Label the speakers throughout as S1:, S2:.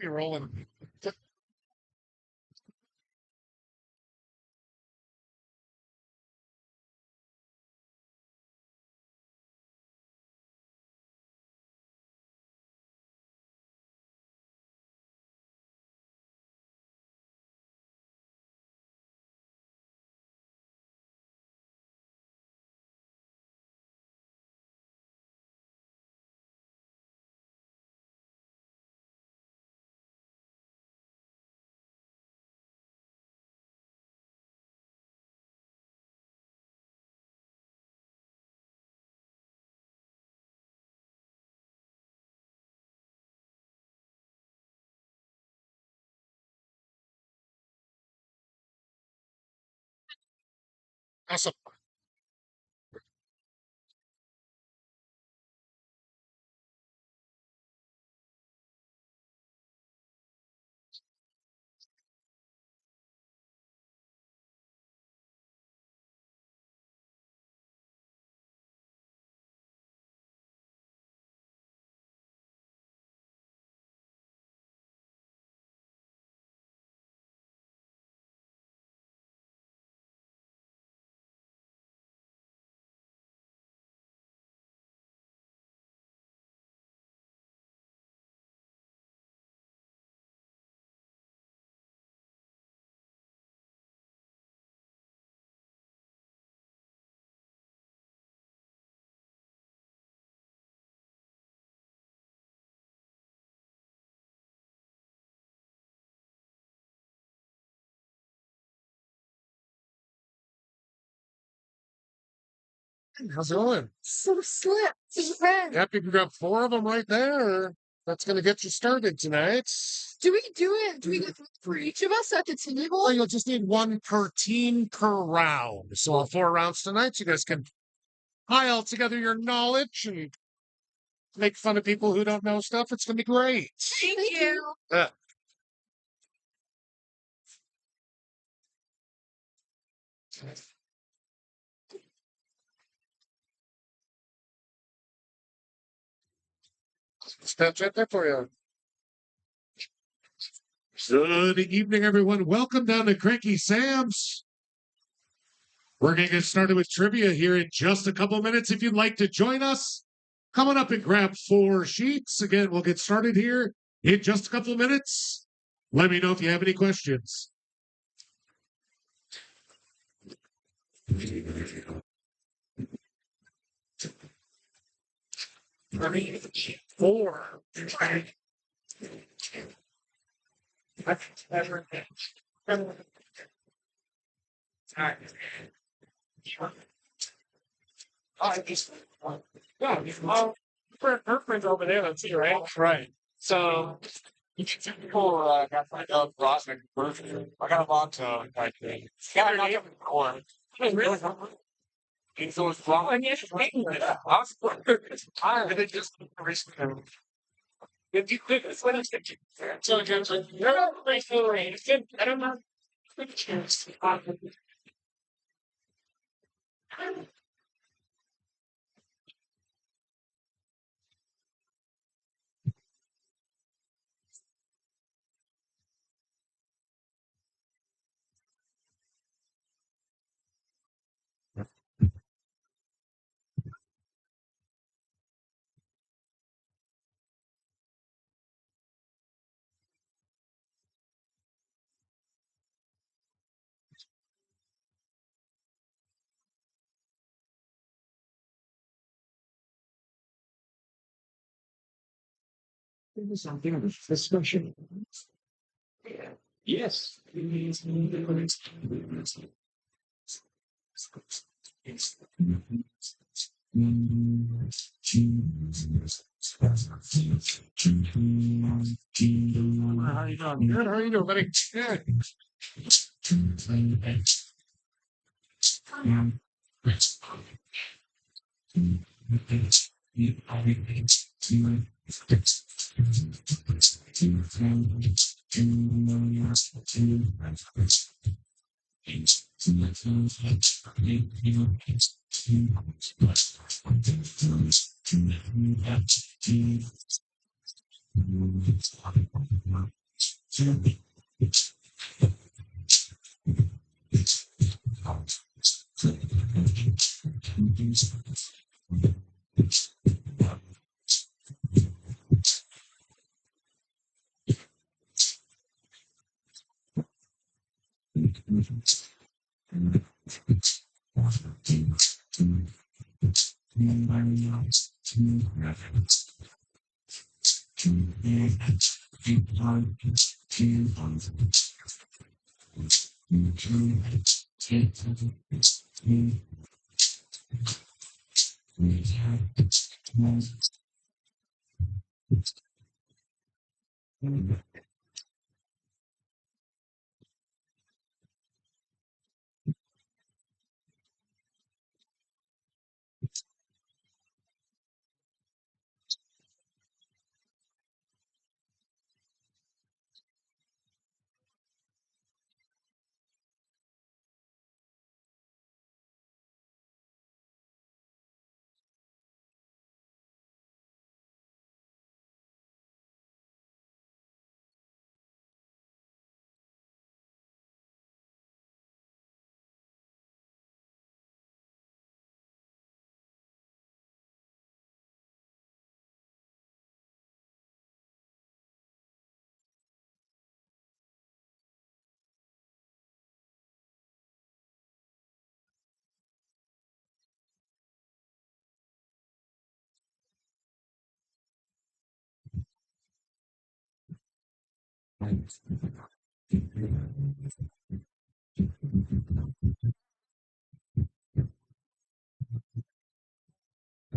S1: You're rolling. Awesome. How's it going?
S2: So slip. Do
S1: Yep, you can grab four of them right there. That's going to get you started tonight.
S2: we do it? Do we get food for each of us at the table?
S1: Well, you'll just need one per team per round. So, 4 rounds tonight, you guys can pile together your knowledge and make fun of people who don't know stuff. It's going to be great.
S2: Thank you.
S1: Uh, Steps right there for you. Good evening, everyone. Welcome down to Cranky Sam's. We're going to get started with trivia here in just a couple of minutes. If you'd like to join us, come on up and grab 4 sheets. Again, we'll get started here in just a couple of minutes. Let me know if you have any questions. 4.
S3: Yeah, her friends over there, that's you, right? Right. So, people got my dog Rosnick version. I got him on to like, yeah, I got him before. Really? And so it's wrong. And yes, yeah, I was tired. And it just recently. If you could, it's what I'm thinking. So, James, like, no, my favorite. It's good. I don't know. Chance. Something of a discussion. Yes.
S1: How you doing? Good. How you doing, buddy? Good.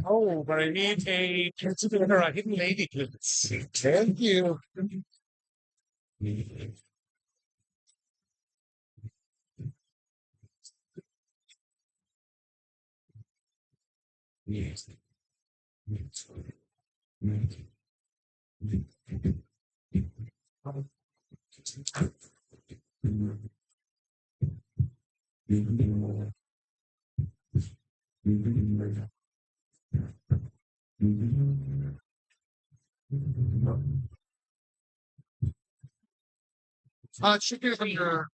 S1: Oh, but I need a consider a hidden lady, please. Thank you. It should be under.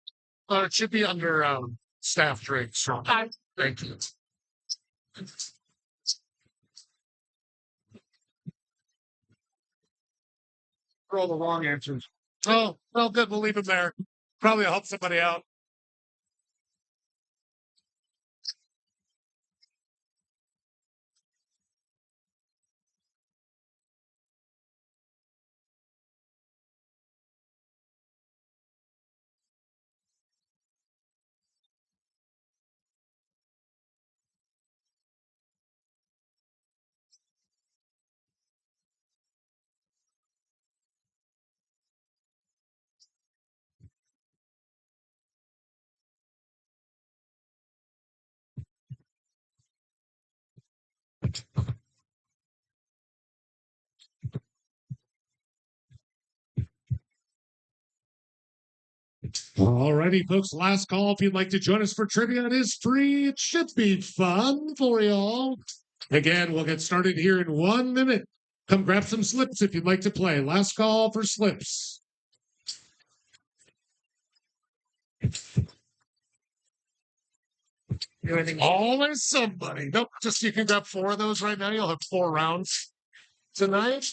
S1: It should be under staff drinks. So, thank you. For all the wrong answers. Oh, well, good. We'll leave him there. Probably help somebody out. Alrighty, folks, last call. If you'd like to join us for trivia, it is free. It should be fun for y'all. Again, we'll get started here in 1 minute. Come grab some slips if you'd like to play. Last call for slips. Always somebody. Nope, just you can grab 4 of those right now. You'll have 4 rounds tonight.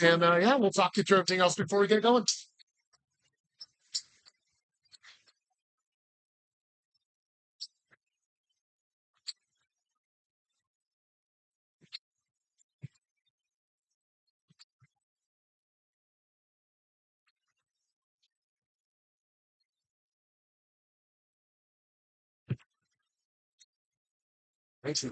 S1: And yeah, we'll talk you through everything else before we get going. Thanks.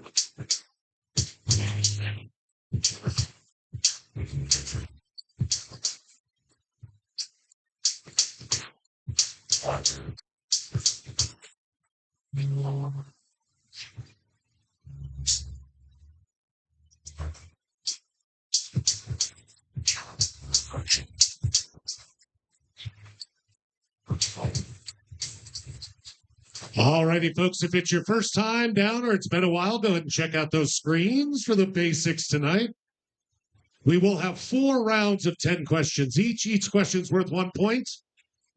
S1: Alrighty, folks, if it's your first time down or it's been a while, go ahead and check out those screens for the basics tonight. We will have 4 rounds of 10 questions each. Each question's worth 1 point.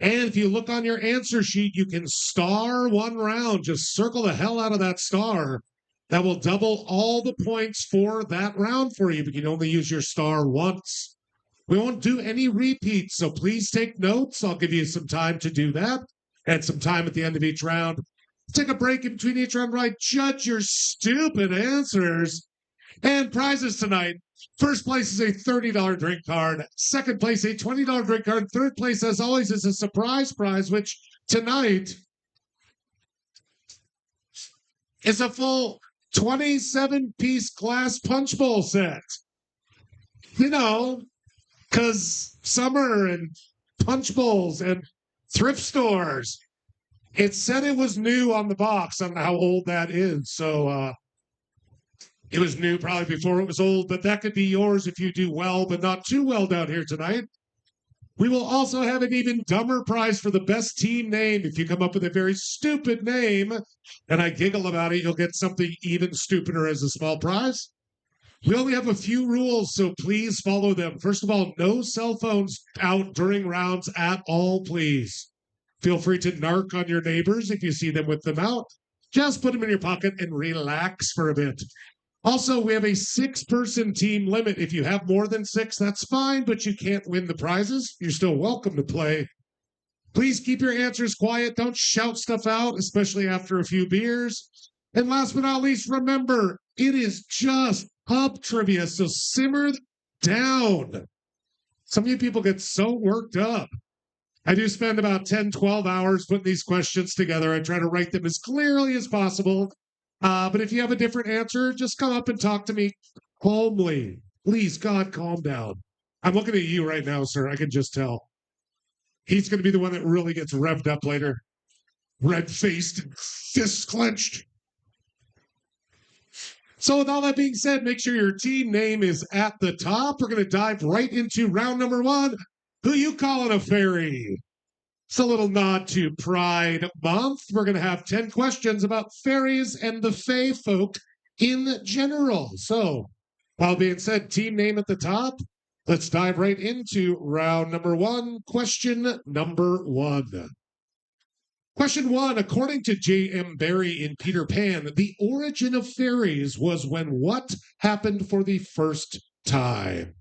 S1: And if you look on your answer sheet, you can star 1 round. Just circle the hell out of that star. That will double all the points for that round for you, but you can only use your star once. We won't do any repeats, so please take notes. I'll give you some time to do that and some time at the end of each round. Take a break in between each round, right? Judge your stupid answers. And prizes tonight. First place is a $30 drink card. Second place, a $20 drink card. Third place, as always, is a surprise prize, which tonight is a full 27-piece glass punch bowl set. You know, because summer and punch bowls and thrift stores. It said it was new on the box. I don't know how old that is. So it was new probably before it was old, but that could be yours if you do well, but not too well down here tonight. We will also have an even dumber prize for the best team name. If you come up with a very stupid name and I giggle about it, you'll get something even stupider as a small prize. We only have a few rules, so please follow them. First of all, no cell phones out during rounds at all, please. Feel free to narc on your neighbors if you see them with them out. Just put them in your pocket and relax for a bit. Also, we have a 6-person team limit. If you have more than 6, that's fine, but you can't win the prizes. You're still welcome to play. Please keep your answers quiet. Don't shout stuff out, especially after a few beers. And last but not least, remember, it is just pub trivia, so simmer down. Some of you people get so worked up. I do spend about 10, 12 hours putting these questions together. I try to write them as clearly as possible. But if you have a different answer, just come up and talk to me calmly. Please, God, calm down. I'm looking at you right now, sir. I can just tell. He's going to be the one that really gets revved up later. Red-faced, fists clenched. So with all that being said, make sure your team name is at the top. We're going to dive right into round number 1. Who you calling a fairy? It's a little nod to Pride Month. We're going to have 10 questions about fairies and the fae folk in general. So, all being said, team name at the top. Let's dive right into round number 1. Question number 1. Question 1, according to J.M. Barrie in Peter Pan, the origin of fairies was when what happened for the first time?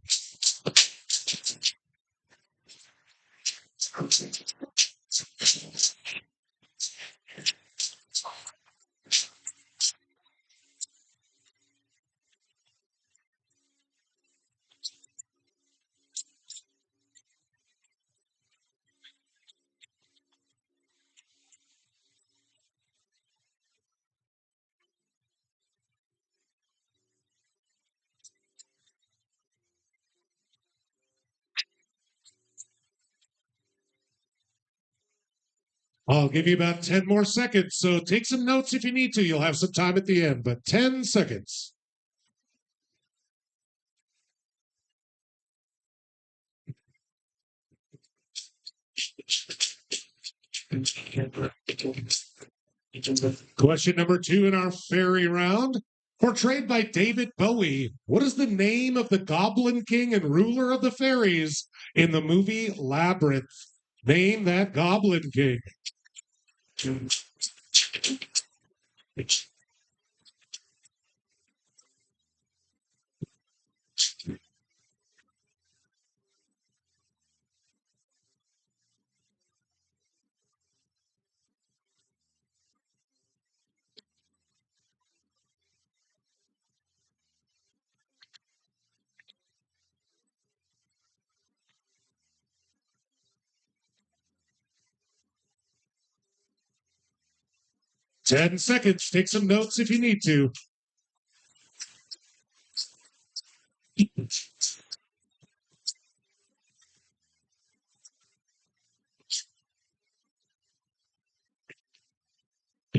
S1: I'll give you about 10 more seconds, so take some notes if you need to. You'll have some time at the end, but 10 seconds. Question number 2 in our fairy round. Portrayed by David Bowie, what is the name of the Goblin King and ruler of the fairies in the movie Labyrinth? Name that Goblin King. Ten seconds. Take some notes if you need to.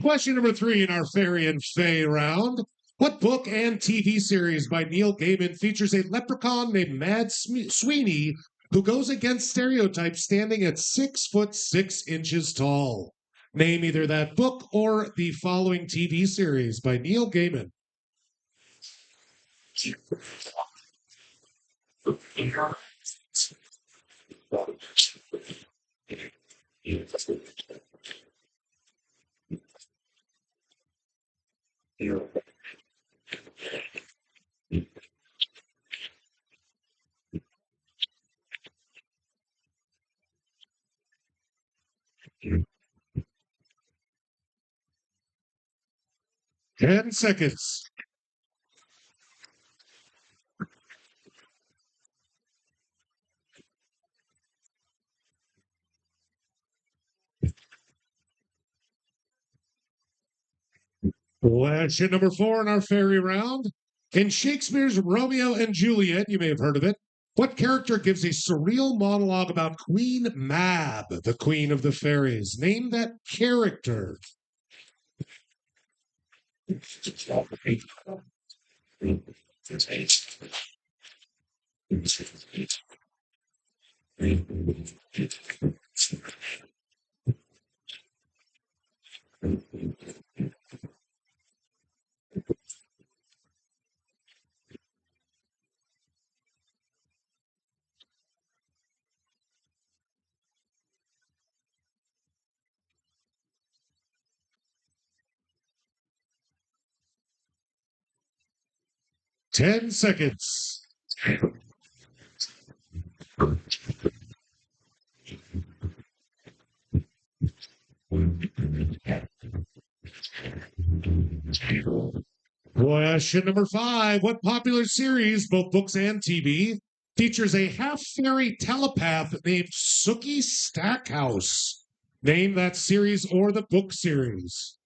S1: Question number 3 in our Fairy and Fae round. What book and TV series by Neil Gaiman features a leprechaun named Mad Sweeney who goes against stereotypes standing at 6'6" tall? Name either that book or the following TV series by Neil Gaiman. Ten seconds. Question number 4 in our fairy round. In Shakespeare's Romeo and Juliet, you may have heard of it, what character gives a surreal monologue about Queen Mab, the queen of the fairies? Name that character. Ten seconds. Question number 5. What popular series, both books and TV, features a half-fairy telepath named Sookie Stackhouse? Name that series or the book series.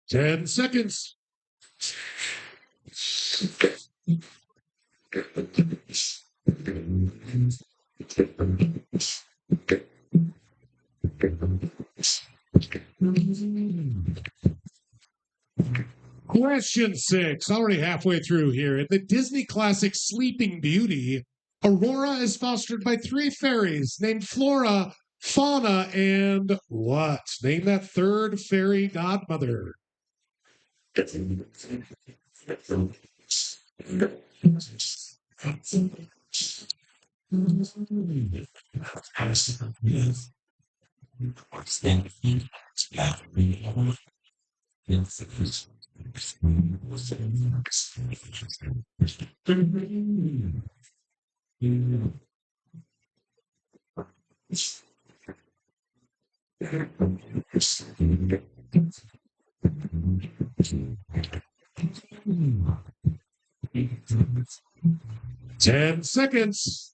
S1: Ten seconds. Question 6, already halfway through here. In the Disney classic Sleeping Beauty, Aurora is fostered by 3 fairies named Flora, Fauna, and what? Name that third fairy godmother. Ten seconds.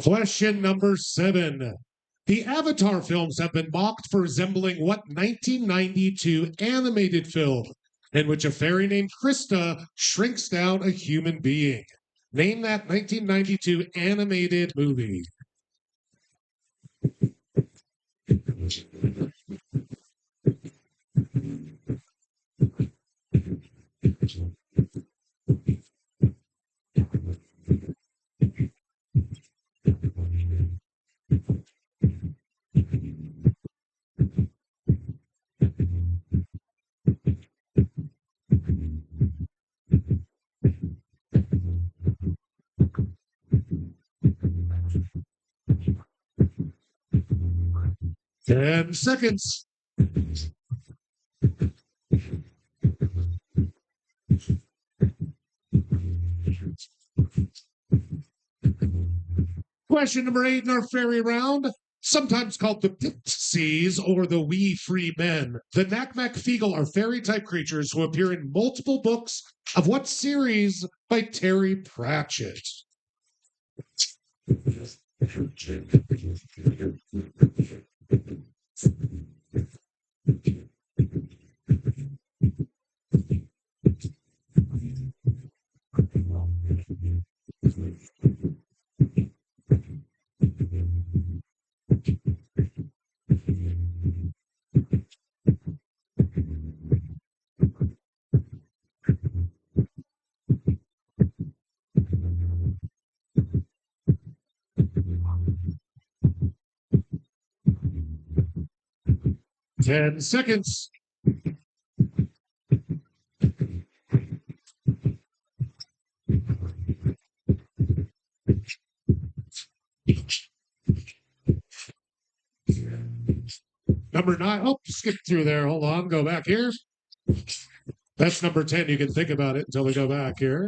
S1: Question number 7. The Avatar films have been mocked for resembling what 1992 animated film in which a fairy named Krista shrinks down a human being? Name that 1992 animated movie. Ten seconds. Question number 8 in our fairy round. Sometimes called the Pixies or the Wee Free Men, the Nakmak Feegle are fairy-type creatures who appear in multiple books of what series by Terry Pratchett? 10 seconds. Number 9. Oh, skip through there. Hold on. Go back here. That's number 10. You can think about it until we go back here.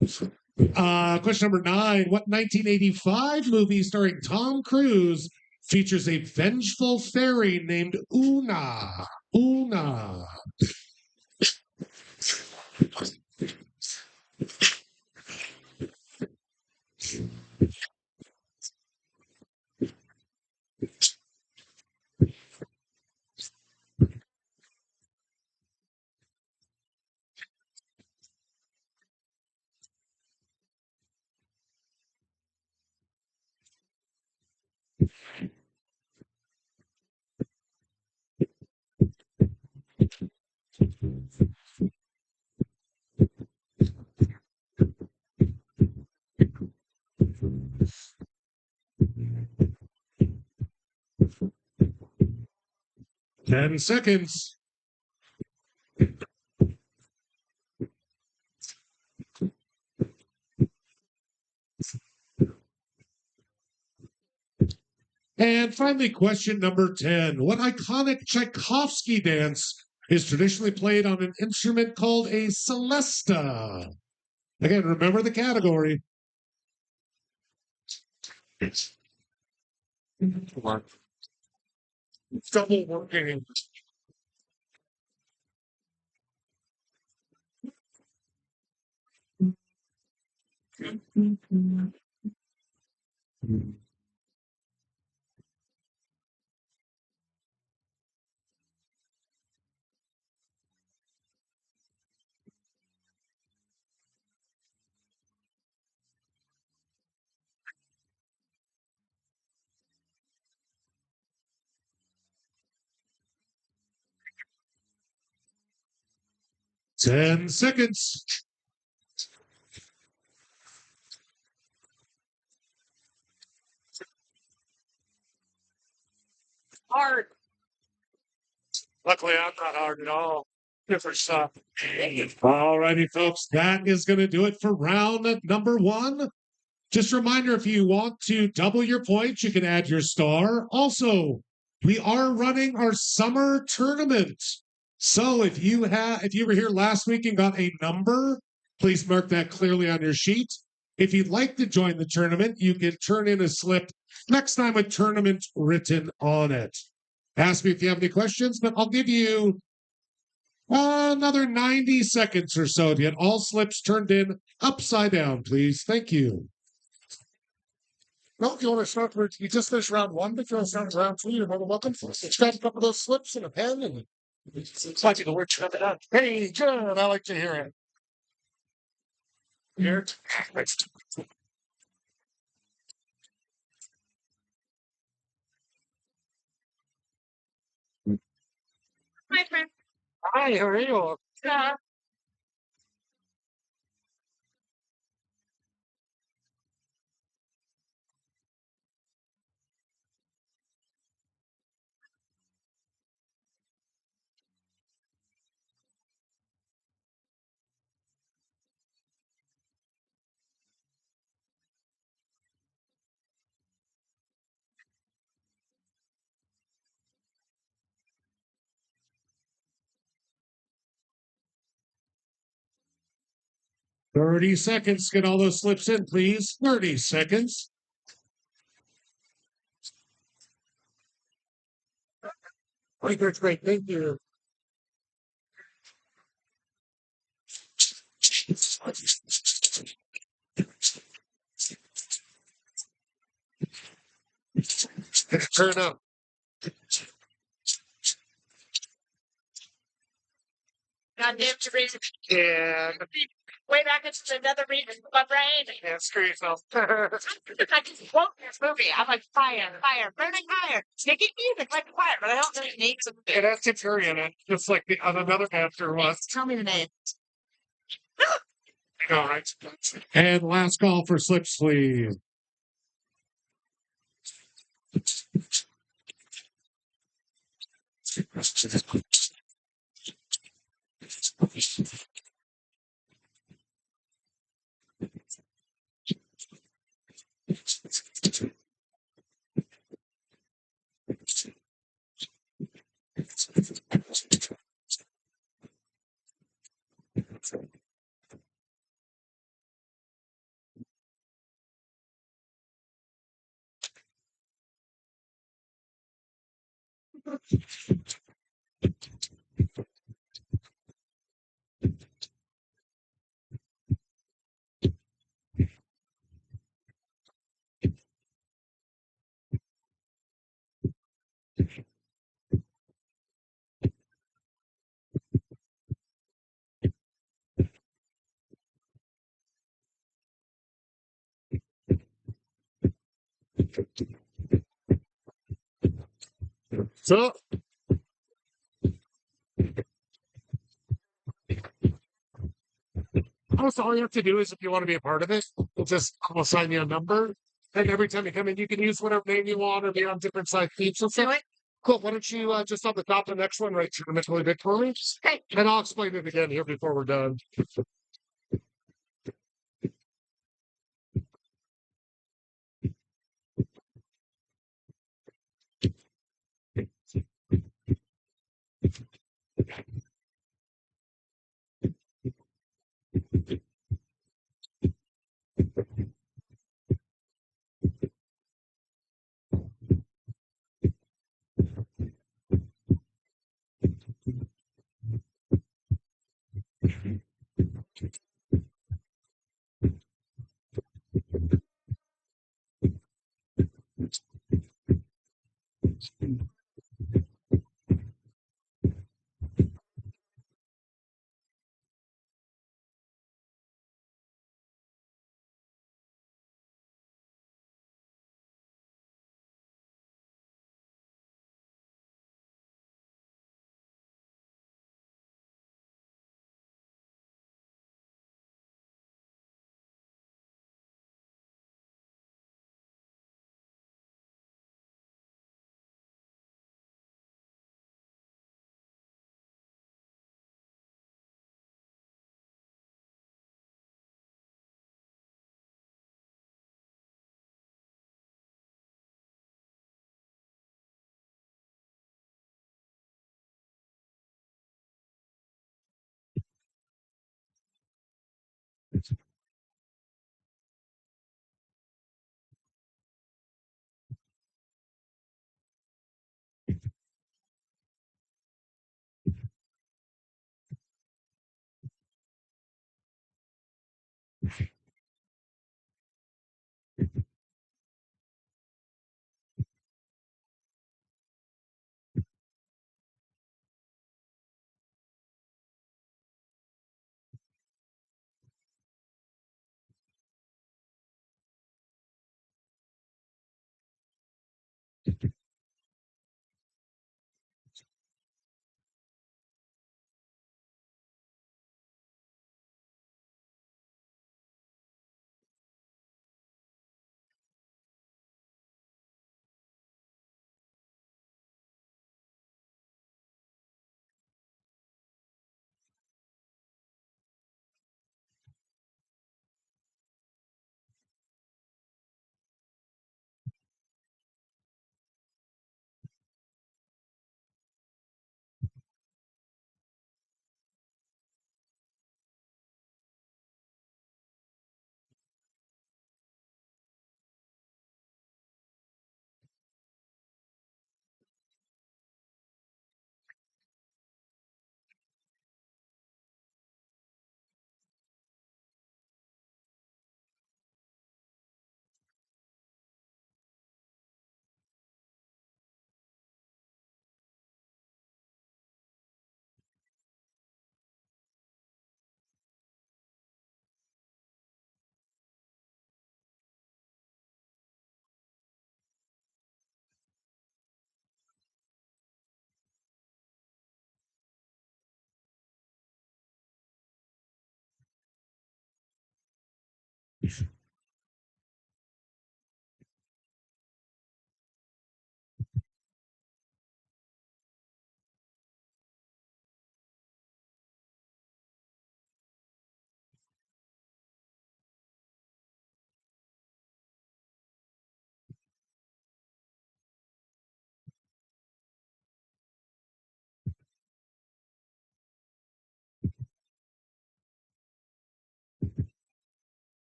S1: Question number 9. What 1985 movie starring Tom Cruise features a vengeful fairy named Una? Una. Ten seconds. And finally, question number 10. What iconic Tchaikovsky dance is traditionally played on an instrument called a celesta? Again, remember the category.
S3: Double working.
S1: Ten seconds.
S3: Hard. Luckily, I'm not hard at all. Different stuff.
S1: All righty, folks. That is going to do it for round number 1. Just a reminder, if you want to double your points, you can add your star. Also, we are running our summer tournament. So if you were here last week and got a number, please mark that clearly on your sheet. If you'd like to join the tournament, you can turn in a slip next time with tournament written on it. Ask me if you have any questions, but I'll give you another 90 seconds or so to get all slips turned in upside down, please. Thank you. Well, if you want to start with, you just finished round one, but if you want to start with round two, you're more than welcome. Just grab a couple of those slips and a pen and talk you the word trip it up. Hey, good. I like to hear it. Here.
S2: My friend.
S1: Hi, how are you?
S2: Yeah.
S1: 30 seconds. Get all those slips in, please. 30 seconds. Great, that's great. Thank you. Turn up.
S2: Goddamn Teresa.
S1: Yeah,
S2: Way back into another reason for my brain.
S1: yeah, screw yourself.
S2: I just quote this movie. I'm like, fire, fire, burning fire. Sticky music like fire, but I don't know the names of
S1: It has Tim Curry in it, just like the on another answer was.
S2: Tell me the name.
S1: All right. And last call for slips, please. So, also all you have to do is if you want to be a part of it, I'll assign you a number. And every time you come in, you can use whatever name you want or be on different side feeds and stuff. Cool. Why don't you just on the top of the next one, write tournament really big for me?
S2: Okay.
S1: And I'll explain it again here before we're done.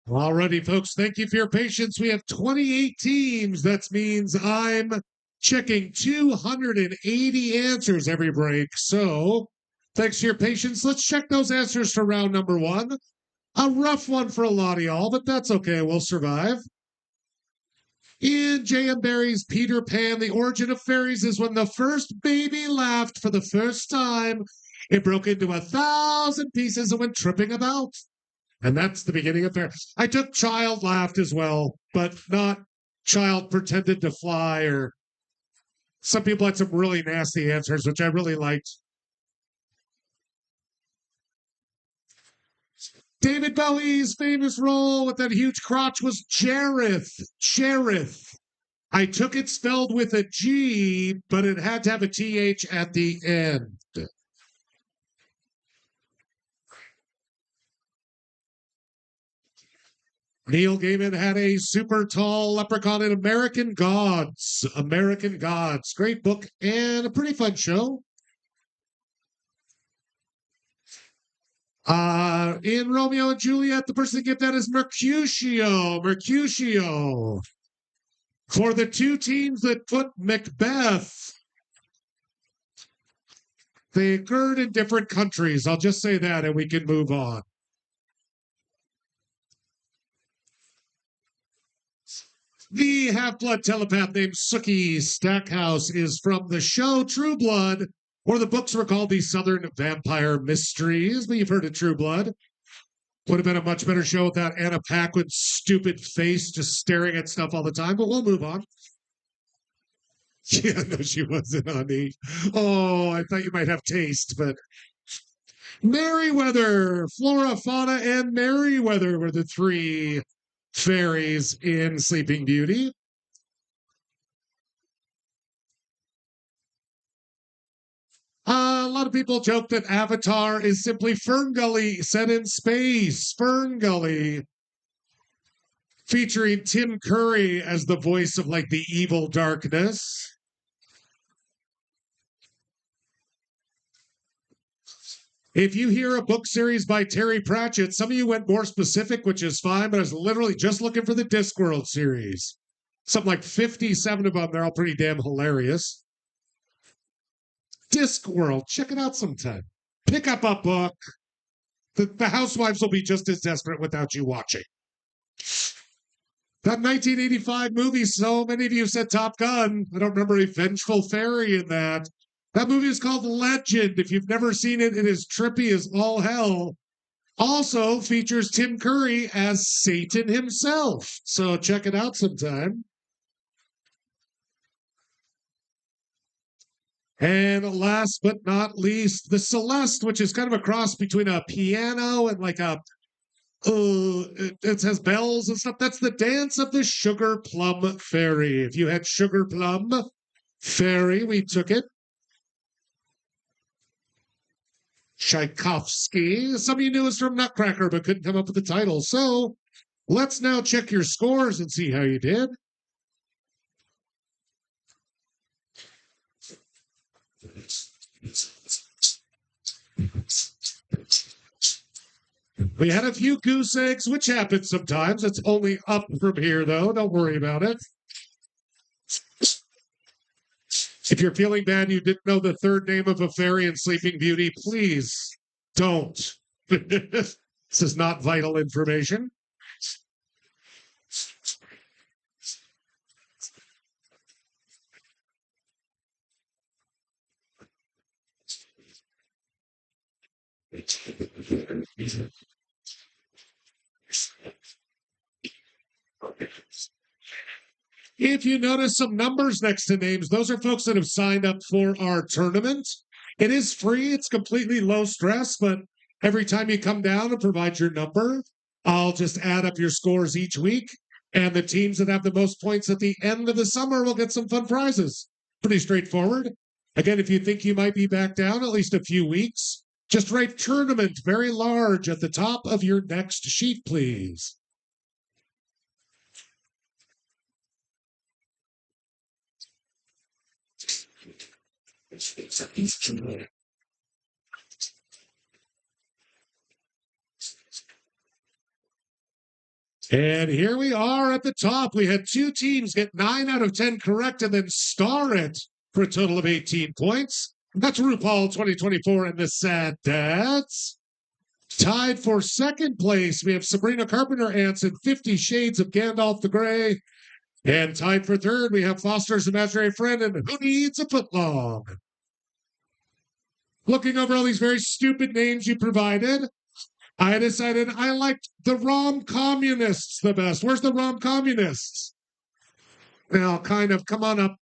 S1: Alrighty, folks, thank you for your patience. We have 28 teams. That means I'm checking 280 answers every break. So thanks for your patience. Let's check those answers for round number one. A rough one for a lot of y'all, but that's okay. We'll survive. In J.M. Barrie's Peter Pan, the origin of fairies is when the first baby laughed for the first time. It broke into 1,000 pieces and went tripping about. And that's the beginning of fair. I took child laughed as well, but not child pretended to fly, or some people had some really nasty answers, which I really liked. David Bowie's famous role with that huge crotch was Jareth. Jareth. I took it spelled with a G, but it had to have a TH at the end. Neil Gaiman had a super tall leprechaun in American Gods. American Gods. Great book and a pretty fun show. In Romeo and Juliet, the person to get that is Mercutio. Mercutio. For the two teams that put Macbeth, they occurred in different countries. I'll just say that and we can move on. The half-blood telepath named Sookie Stackhouse is from the show True Blood, or the books were called the Southern Vampire Mysteries, but you've heard of True Blood. Would have been a much better show without Anna Paquin's stupid face just staring at stuff all the time, but we'll move on. Yeah, no, she wasn't, honey. Oh, I thought you might have taste, but Merryweather, Flora, Fauna, and Merryweather were the three fairies in Sleeping Beauty. A lot of people joke that Avatar is simply Fern Gully set in space. Fern Gully, featuring Tim Curry as the voice of like the evil darkness. If you hear a book series by Terry Pratchett, some of you went more specific, which is fine, but I was literally just looking for the Discworld series. Something like 57 of them. They're all pretty damn hilarious. Discworld, check it out sometime. Pick up a book. The housewives will be just as desperate without you watching. That 1985 movie, so many of you said Top Gun. I don't remember a vengeful fairy in that. That movie is called Legend. If you've never seen it, it is trippy as all hell. Also features Tim Curry as Satan himself. So check it out sometime. And last but not least, the Celeste, which is kind of a cross between a piano and like a, it has bells and stuff. That's the dance of the Sugar Plum Fairy. If you had Sugar Plum Fairy, we took it. Tchaikovsky. Some of you knew us from Nutcracker, but couldn't come up with the title. So let's now check your scores and see how you did. We had a few goose eggs, which happens sometimes. It's only up from here, though. Don't worry about it. If you're feeling bad you didn't know the third name of a fairy in Sleeping Beauty, please don't. This is not vital information. If you notice some numbers next to names, those are folks that have signed up for our tournament. It is free, it's completely low stress, but every time you come down and provide your number, I'll just add up your scores each week. And the teams that have the most points at the end of the summer will get some fun prizes. Pretty straightforward. Again, if you think you might be back down at least a few weeks, just write tournament very large at the top of your next sheet, please. And here we are at the top. We had two teams get 9 out of 10 correct and then star it for a total of 18 points. That's RuPaul 2024 and the Sad Dads. Tied for second place, we have Sabrina Carpenter Anson, 50 Shades of Gandalf the Grey. And tied for third, we have Foster's Imaginary Friend and Who Needs a Footlong. Looking over all these very stupid names you provided, I decided I liked the rom-communists the best. Where's the rom-communists? Now, kind of, come on up.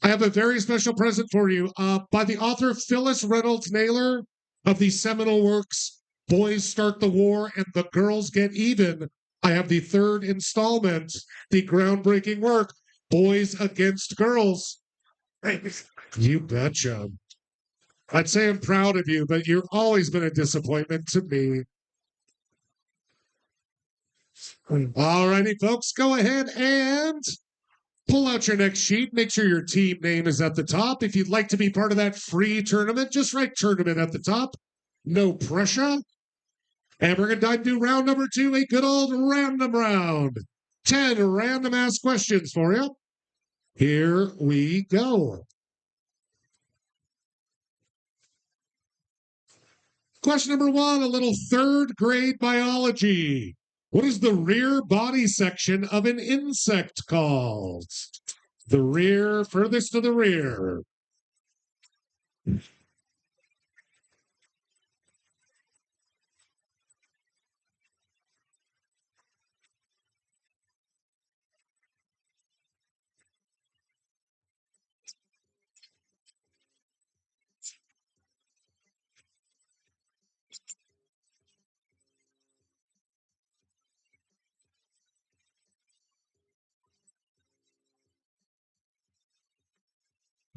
S1: I have a very special present for you by the author Phyllis Reynolds Naylor of the seminal works Boys Start the War and The Girls Get Even. I have the third installment, the groundbreaking work, Boys Against Girls. You betcha. I'd say I'm proud of you, but you've always been a disappointment to me. All righty, folks, go ahead and pull out your next sheet. Make sure your team name is at the top. If you'd like to be part of that free tournament, just write tournament at the top. No pressure. And we're going to do round number 2, a good old random round. 10 random ass questions for you. Here we go. Question number 1, a little third grade biology. What is the rear body section of an insect called? The rear, furthest to the rear.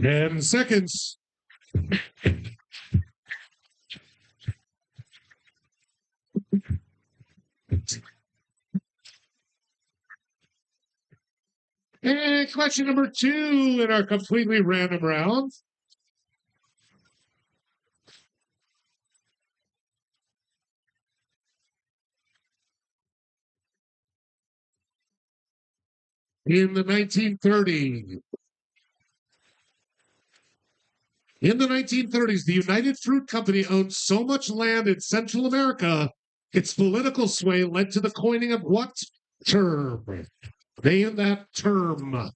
S1: Ten seconds. And question number 2 in our completely random round. In the 1930s, the United Fruit Company owned so much land in Central America, its political sway led to the coining of what term? Name that term.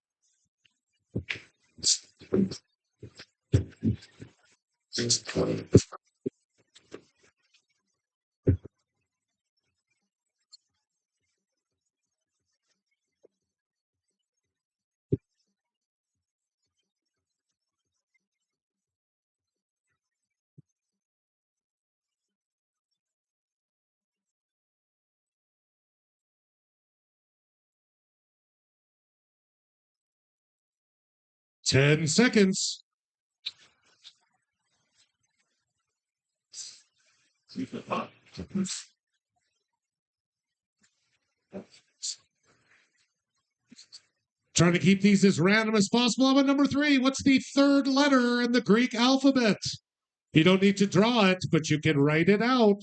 S1: 10 seconds. Trying to keep these as random as possible. I'm at number 3. What's the third letter in the Greek alphabet? You don't need to draw it, but you can write it out.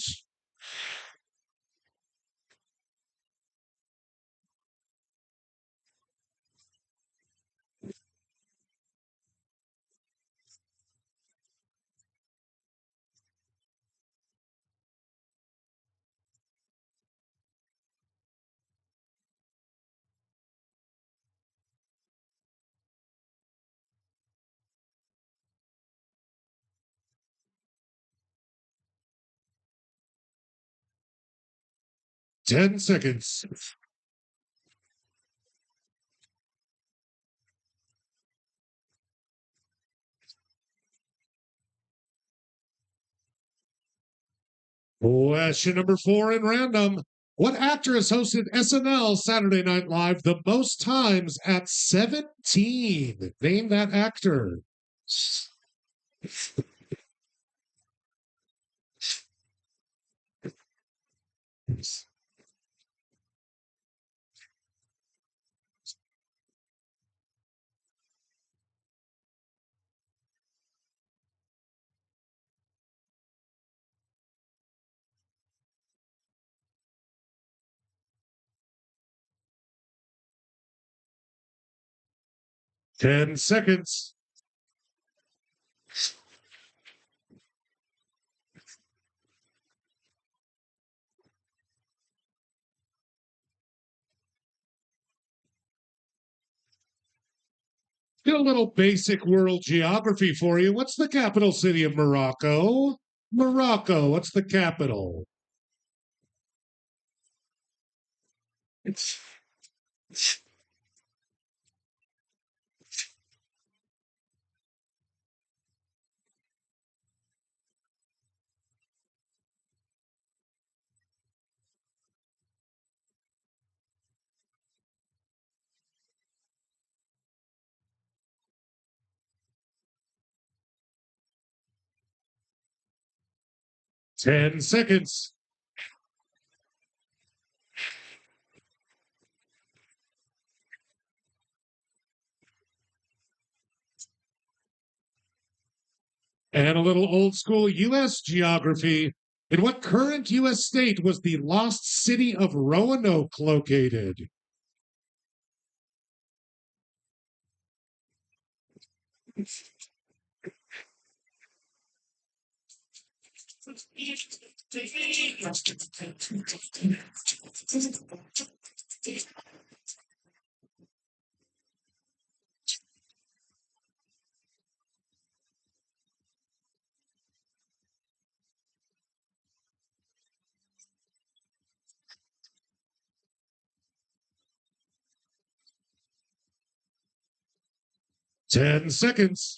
S1: 10 seconds. Question number 4 in random. What actress hosted SNL Saturday Night Live the most times at 17? Name that actor. 10 seconds. Get a little basic world geography for you. What's the capital city of Morocco? Morocco, what's the capital? It's 10 seconds. And a little old school U.S. geography. In what current U.S. state was the lost city of Roanoke located? Ten seconds.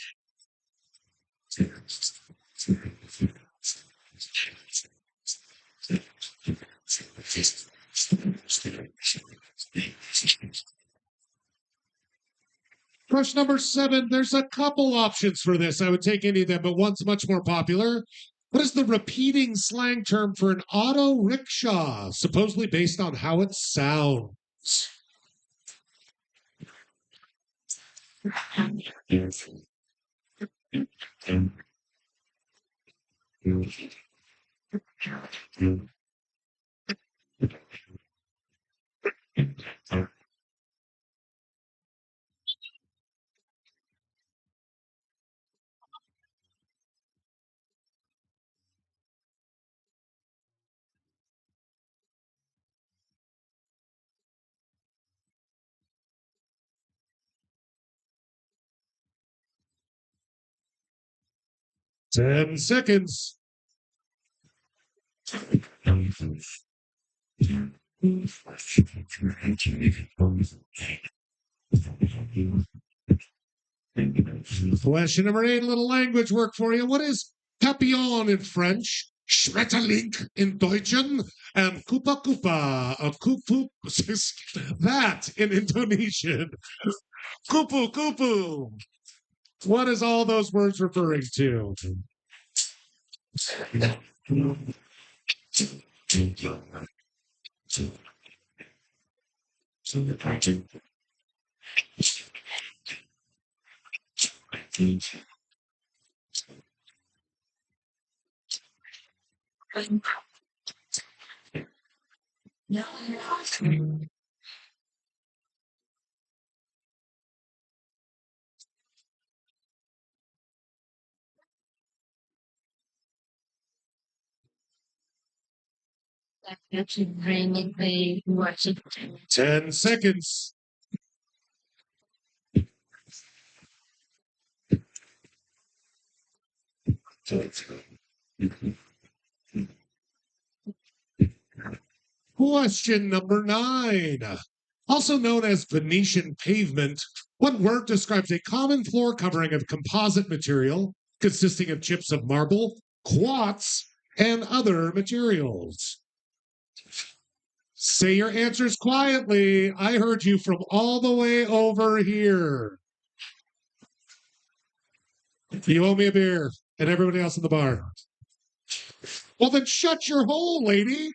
S1: Question number 7. There's a couple options for this. I would take any of them, but one's much more popular. What is the repeating slang term for an auto rickshaw, supposedly based on how it sounds? Ten seconds. Question number 8, a little language work for you. What is papillon in French, Schmetterling in Deutschen, and kupa kupa, kupu, that in Indonesian? Kupu kupu. What is all those words referring to? Watching. 10 seconds. Question number 9. Also known as Venetian pavement, what word describes a common floor covering of composite material consisting of chips of marble, quartz, and other materials? Say your answers quietly. I heard you from all the way over here. You owe me a beer, and everybody else in the bar. Well, then shut your hole, lady.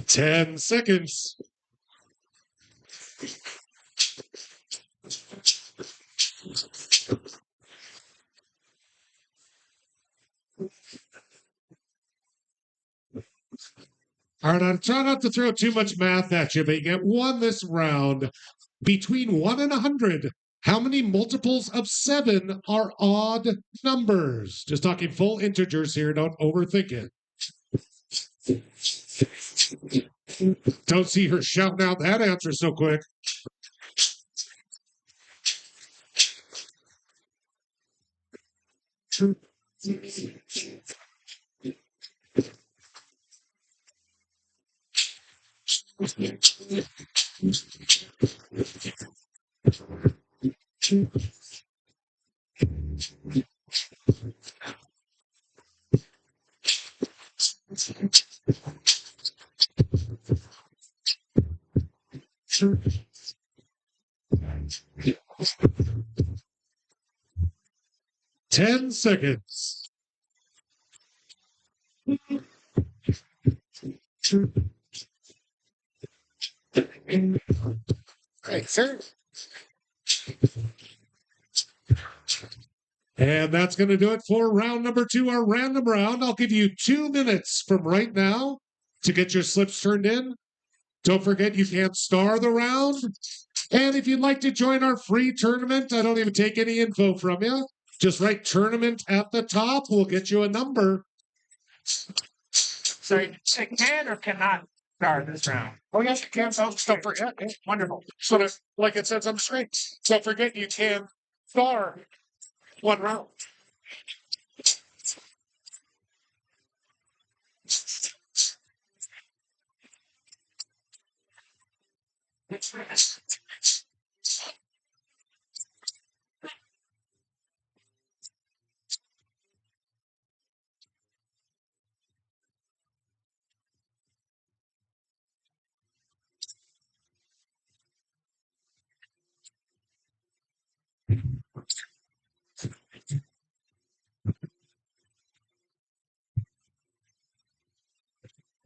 S1: Ten seconds. All right, I'm trying not to throw too much math at you, but you get one this round. Between 1 and 100, how many multiples of 7 are odd numbers? Just talking full integers here. Don't overthink it. Don't see her shouting out that answer so quick. Ten seconds. Right, sir. And that's going to do it for round number 2, our random round. I'll give you 2 minutes from right now to get your slips turned in. Don't forget you can't star the round. And if you'd like to join our free tournament, I don't even take any info from you. Just write tournament at the top. We'll get you a number.
S2: So you can or cannot start this round.
S3: Oh, yes, you can. So don't forget.
S2: Wonderful.
S3: So, like it says on the screen, don't forget you can star one round.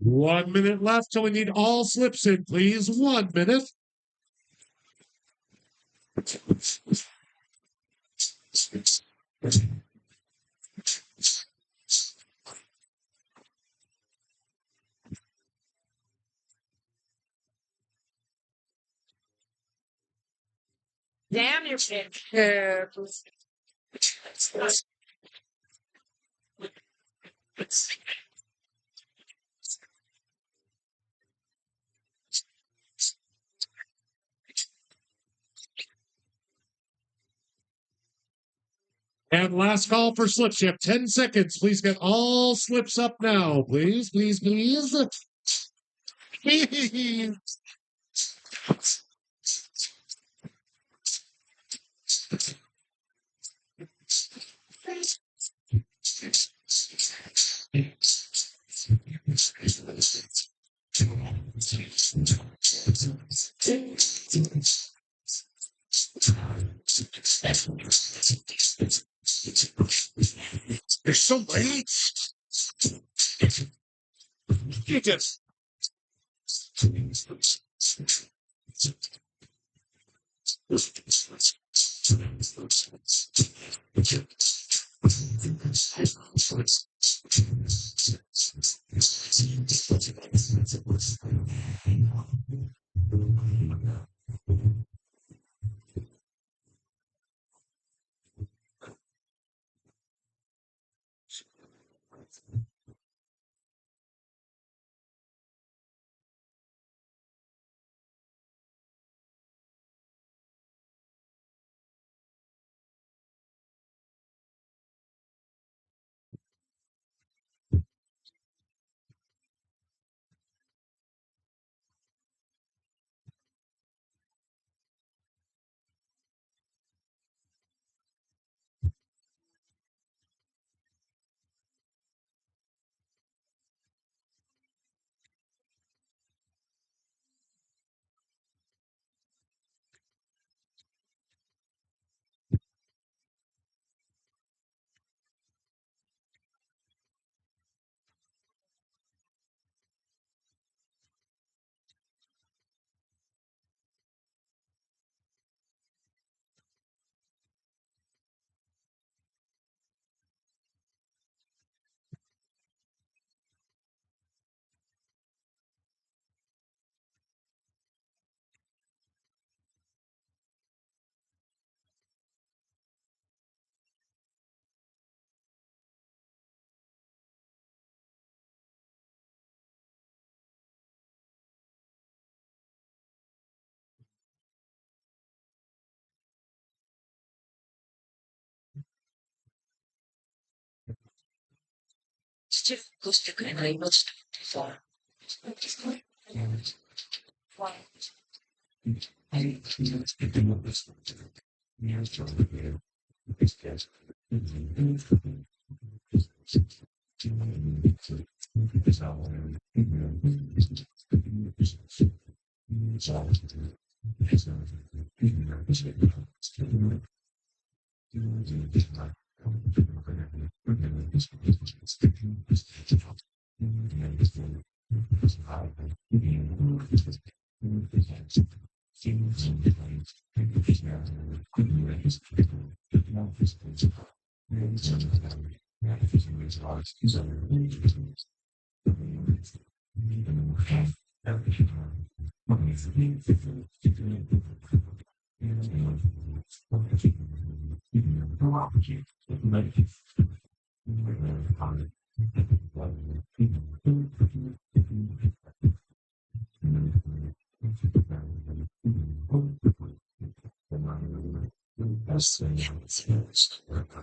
S1: One minute left, so we need all slips in, please. 1 minute.
S2: Damn your shit.
S3: Yeah.
S1: And last call for slips. You have 10 seconds. Please get all slips up now. Please, please, please.
S3: You're so late. You just.
S2: 父が起こしてくれない命とさ。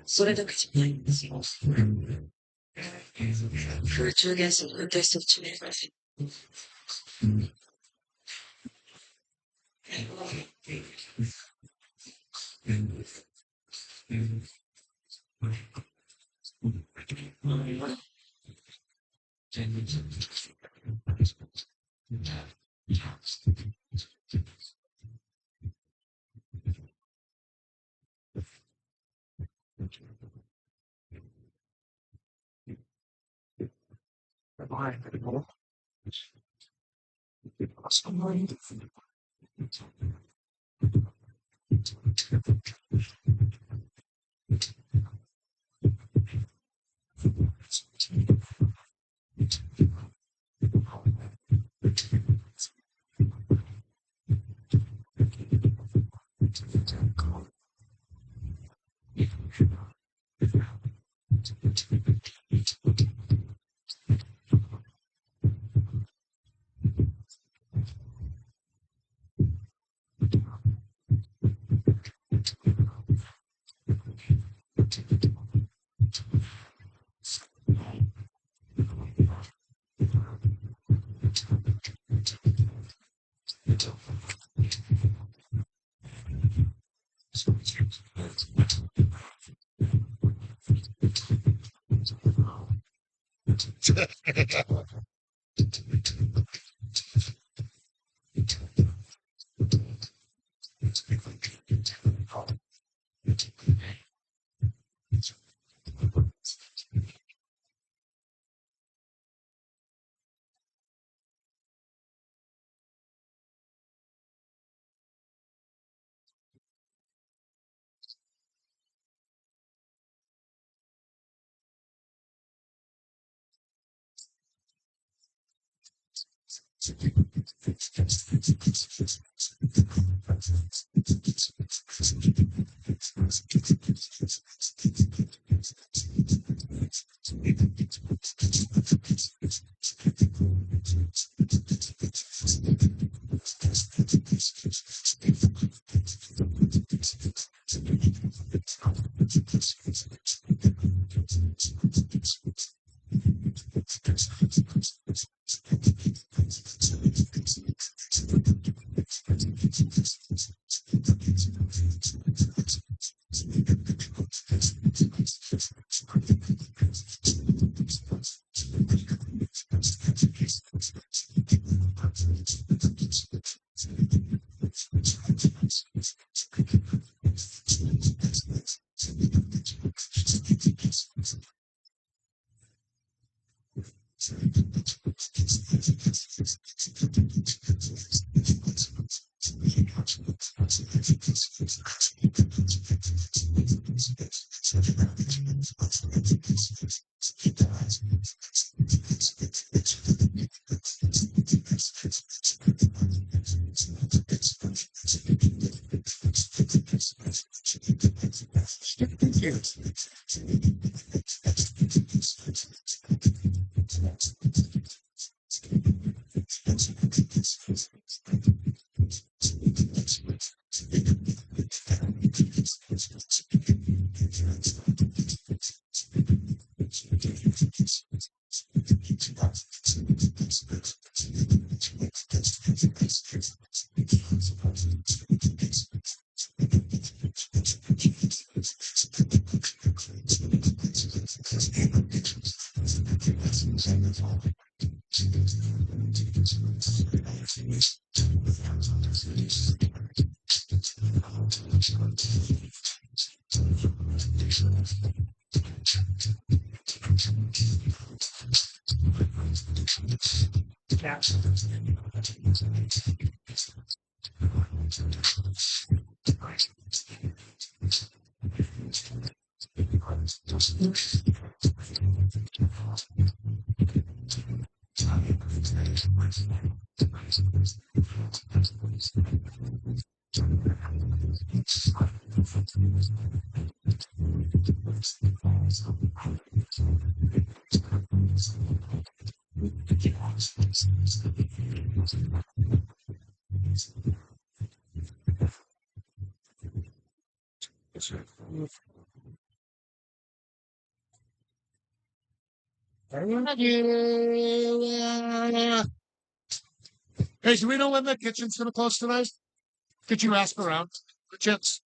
S2: それだけじゃないんですよ。空中元素のテスト地名が Yeah.
S1: Hey, do we know when the kitchen's going to close tonight? Could you ask around? Gents.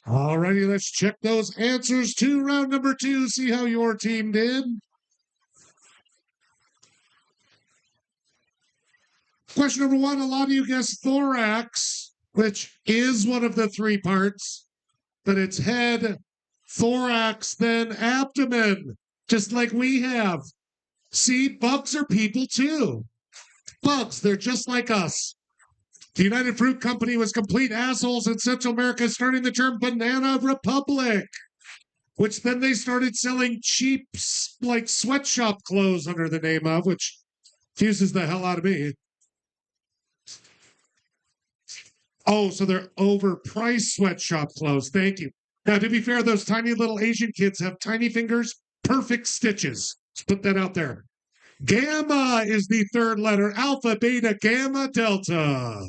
S1: Alrighty, let's check those answers to round number 2, see how your team did. Question number 1, a lot of you guessed thorax, which is one of the 3 parts, but it's head, thorax, then abdomen, just like we have. See, bugs are people too. Bugs, they're just like us. The United Fruit Company was complete assholes in Central America, starting the term Banana Republic, which then they started selling cheap, like, sweatshop clothes under the name of, which confuses the hell out of me. Oh, so they're overpriced sweatshop clothes. Thank you. Now, to be fair, those tiny little Asian kids have tiny fingers, perfect stitches. Let's put that out there. Gamma is the 3rd letter. Alpha, beta, gamma, delta.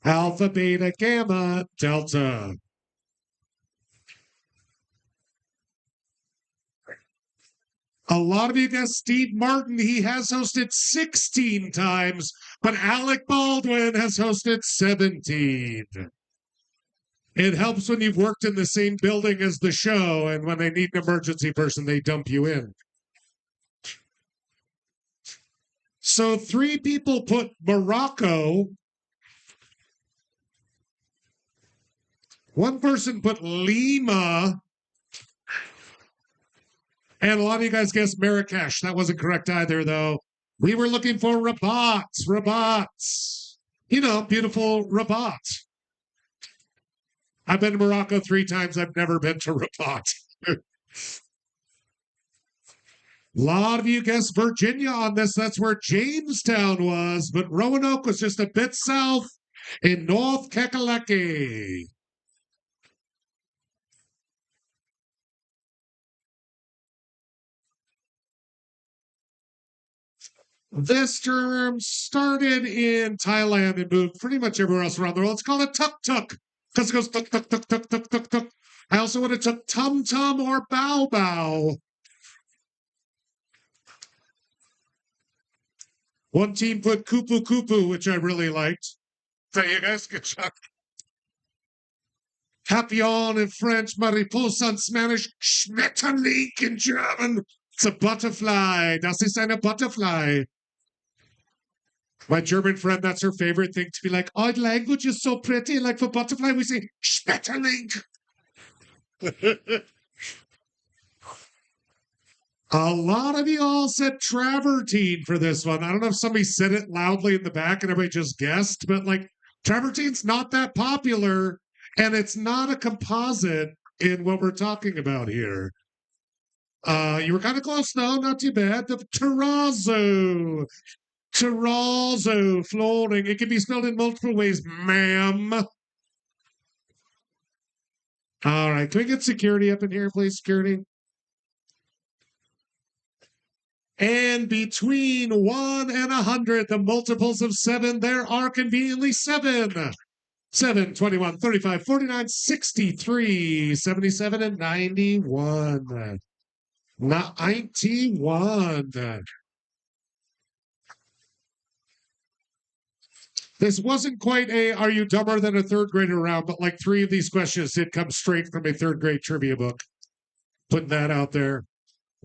S1: Alpha, beta, gamma, delta. A lot of you guessed Steve Martin. He has hosted 16 times, but Alec Baldwin has hosted 17. It helps when you've worked in the same building as the show, and when they need an emergency person, they dump you in. So 3 people put Morocco. 1 person put Lima. And a lot of you guys guessed Marrakesh. That wasn't correct either, though. We were looking for Rabat. You know, beautiful Rabat. I've been to Morocco 3 times. I've never been to Rabat. A lot of you guessed Virginia on this. That's where Jamestown was. But Roanoke was just a bit south in North Kakalaki. This term started in Thailand and moved pretty much everywhere else around the world. It's called a tuk-tuk because it goes tuk, tuk, tuk, tuk, tuk, tuk, tuk. I also would have took tum-tum or bow-bow. 1 team put kupu-kupu, which I really liked. Thank you guys. Good job. Papillon in French, mariposa in Spanish, Schmetterling in German. It's a butterfly. Das ist eine butterfly. My German friend, that's her favorite thing to be like, oh, language is so pretty. Like for butterfly, we say Schmetterling. A lot of you all said travertine for this one. I don't know if somebody said it loudly in the back and everybody just guessed, but like travertine's not that popular and it's not a composite in what we're talking about here. You were kind of close though, not too bad. The terrazzo. Terrazzo flooring. It can be spelled in multiple ways, ma'am. All right, can we get security up in here, please, security? And between 1 and 100, the multiples of 7, there are conveniently 7. 7, 21, 35, 49, 63, 77, and 91. 91. This wasn't quite a are you dumber than a 3rd grader round, but like 3 of these questions did come straight from a 3rd grade trivia book. Putting that out there.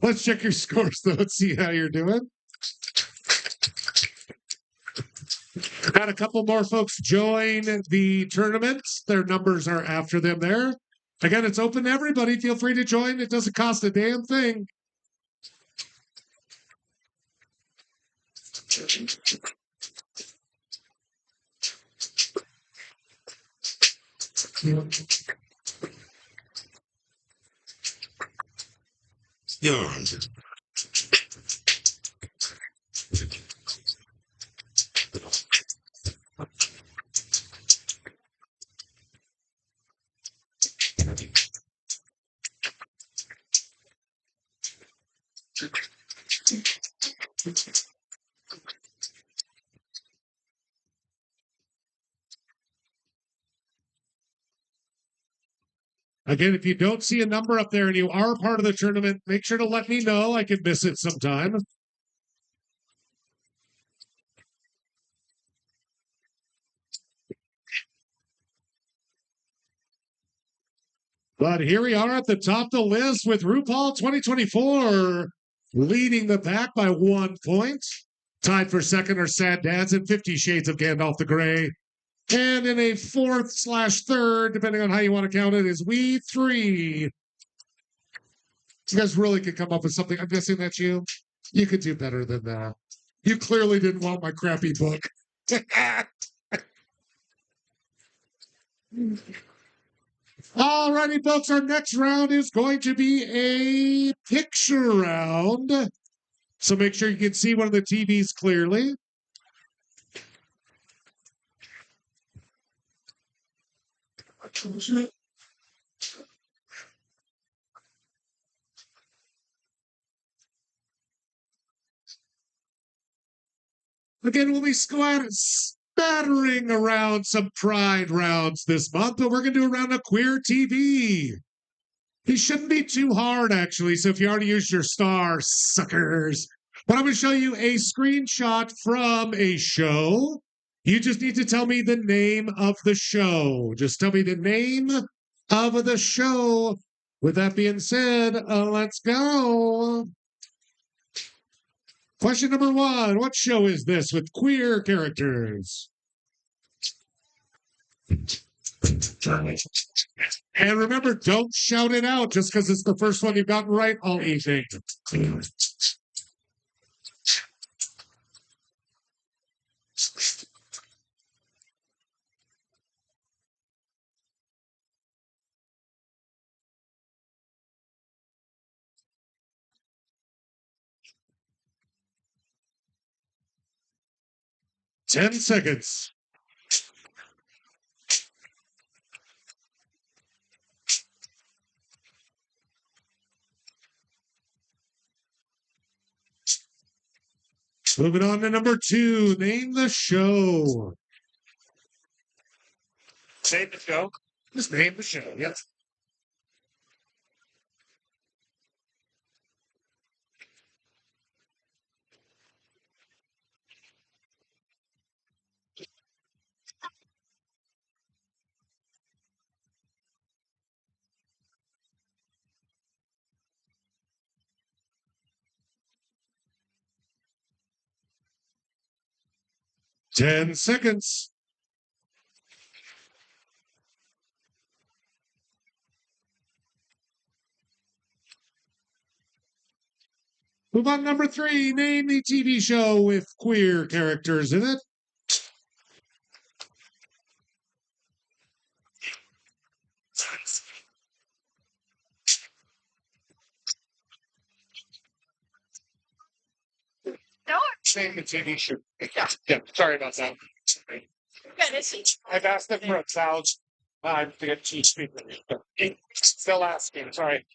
S1: Let's check your scores though and see how you're doing. Got a couple more folks join the tournament. Their numbers are after them there. Again, it's open to everybody. Feel free to join. It doesn't cost a damn thing. Yeah. Again, if you don't see a number up there and you are part of the tournament, make sure to let me know. I could miss it sometime. But here we are at the top of the list with RuPaul 2024 leading the pack by 1 point. Tied for second are Sad Dads and 50 Shades of Gandalf the Grey. And in a fourth/third, depending on how you want to count it, is We Three. You guys really could come up with something. I'm guessing that's you. You could do better than that. You clearly didn't want my crappy book. Alrighty, folks, our next round is going to be a picture round. So make sure you can see one of the TVs clearly. Again, we'll be spattering around some Pride rounds this month, but we're going to do around a queer TV. These shouldn't be too hard, actually. So if you already used your star, suckers. But I'm going to show you a screenshot from a show. You just need to tell me the name of the show. Just tell me the name of the show. With that being said, let's go. Question number 1. What show is this with queer characters? And remember, don't shout it out just because it's the first one you've gotten right all evening. Ten seconds. Moving on to number 2. Name the show.
S3: Name the show.
S1: Just name the show. Yes. Ten seconds. Move on, number 3. Name the TV show with queer characters in it.
S3: Name the TV show. Yeah. Sorry about that. I've asked them for a thousand times to get cheap people. Still asking. Sorry.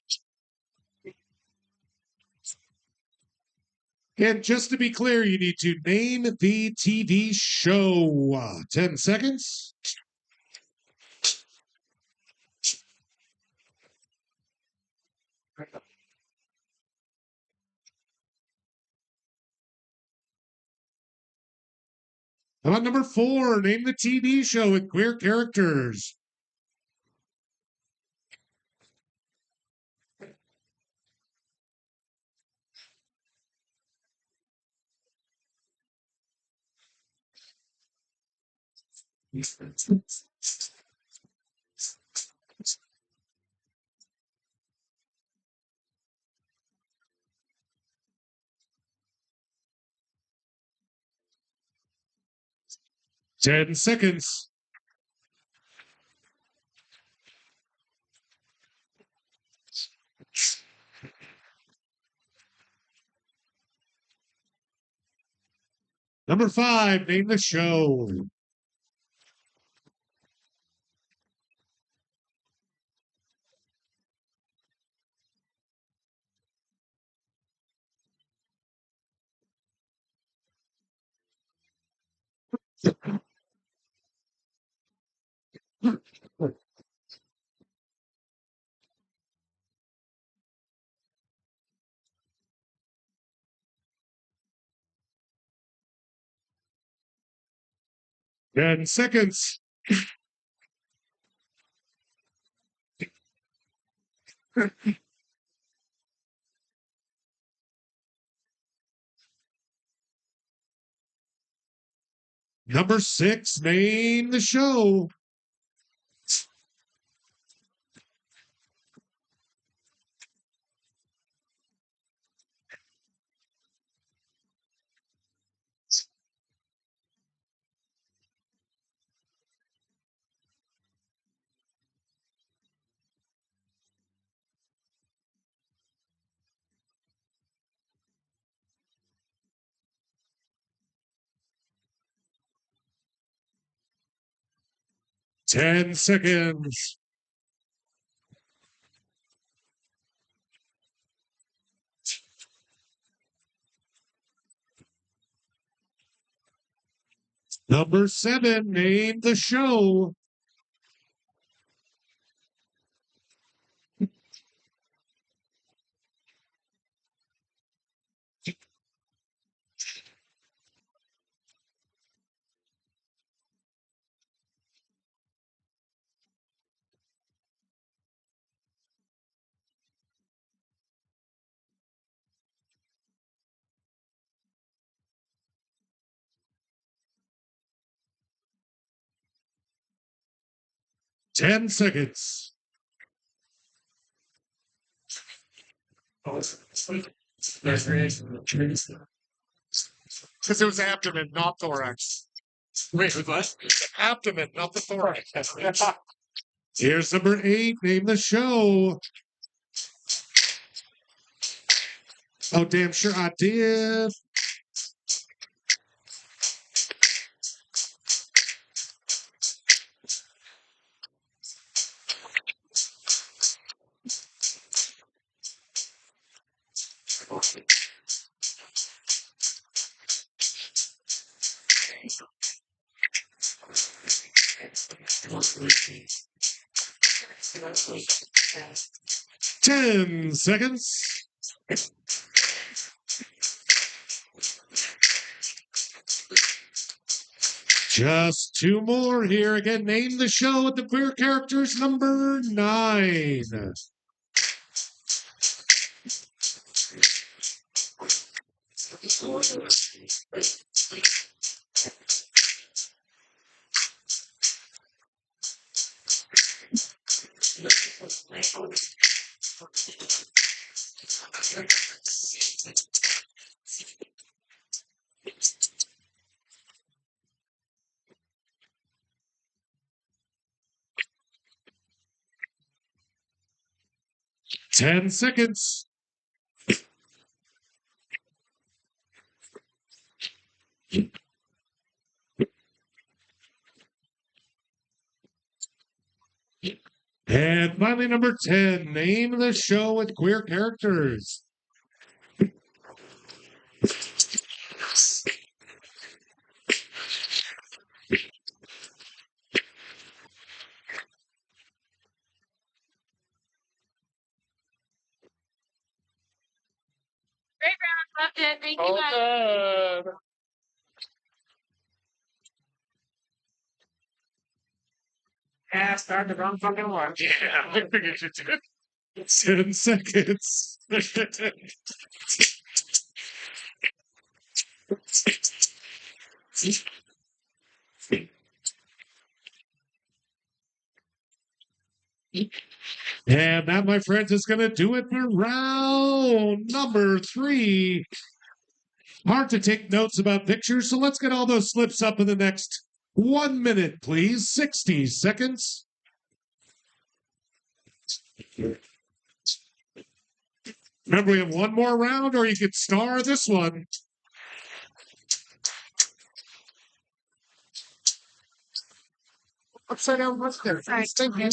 S1: And just to be clear, you need to name the TV show. 10 seconds. How about number 4? Name the TV show with queer characters. Ten seconds. Number 5, name the show. Ten seconds. Number 6, name the show. Ten seconds. Number 7, name the show. Ten seconds. Because it was abdomen, not thorax.
S3: Wait, what?
S1: Abdomen, not the thorax. Here's number 8, name the show. Oh, damn sure I did. Ten seconds. Just 2 more here. Again, name the show with the queer characters. Number 9. 10 seconds. And finally, number 10, name the show with queer characters.
S2: Great round, loved it. Thank you guys.
S3: Okay. Yeah, start the wrong fucking one.
S1: Yeah, I figured you did. 10 seconds. And that, my friends, is going to do it for round number 3. Hard to take notes about pictures, so let's get all those slips up in the next 1 minute, please. 60 seconds. Remember, we have one more round, or you could star this one.
S3: Upside down, what's there?
S2: Sorry.
S3: Stinking.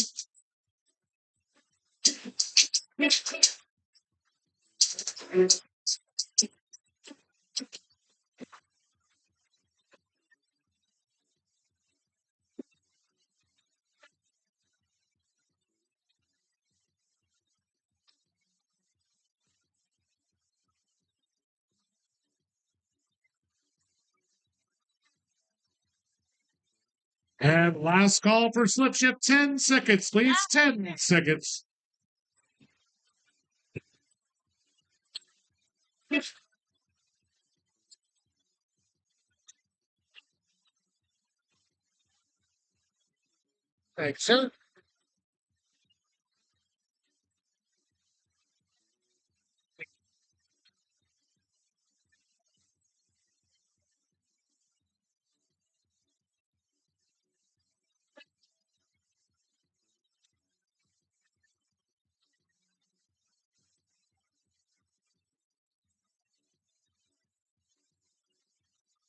S1: And last call for slip shift. 10 seconds, please. 10 seconds.
S3: Thanks, sir.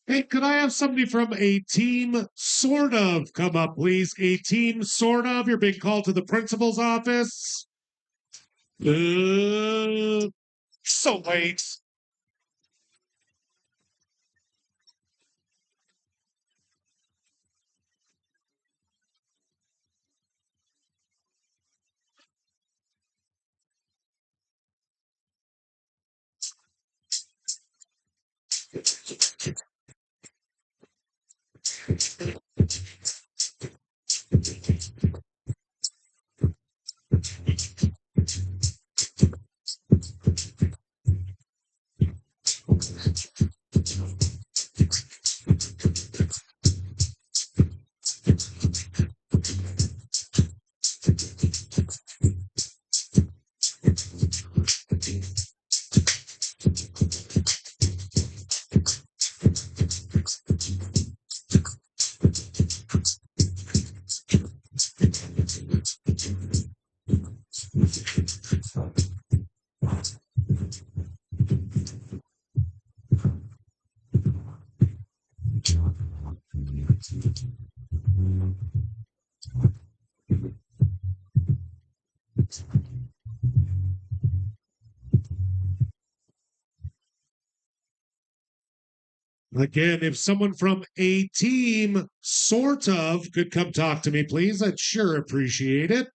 S1: Hey, could I have somebody from a team sort of come up, please? A team sort of. You're being called to the principal's office. So late. Again, if someone from a team sort of could come talk to me, please, I'd sure appreciate it.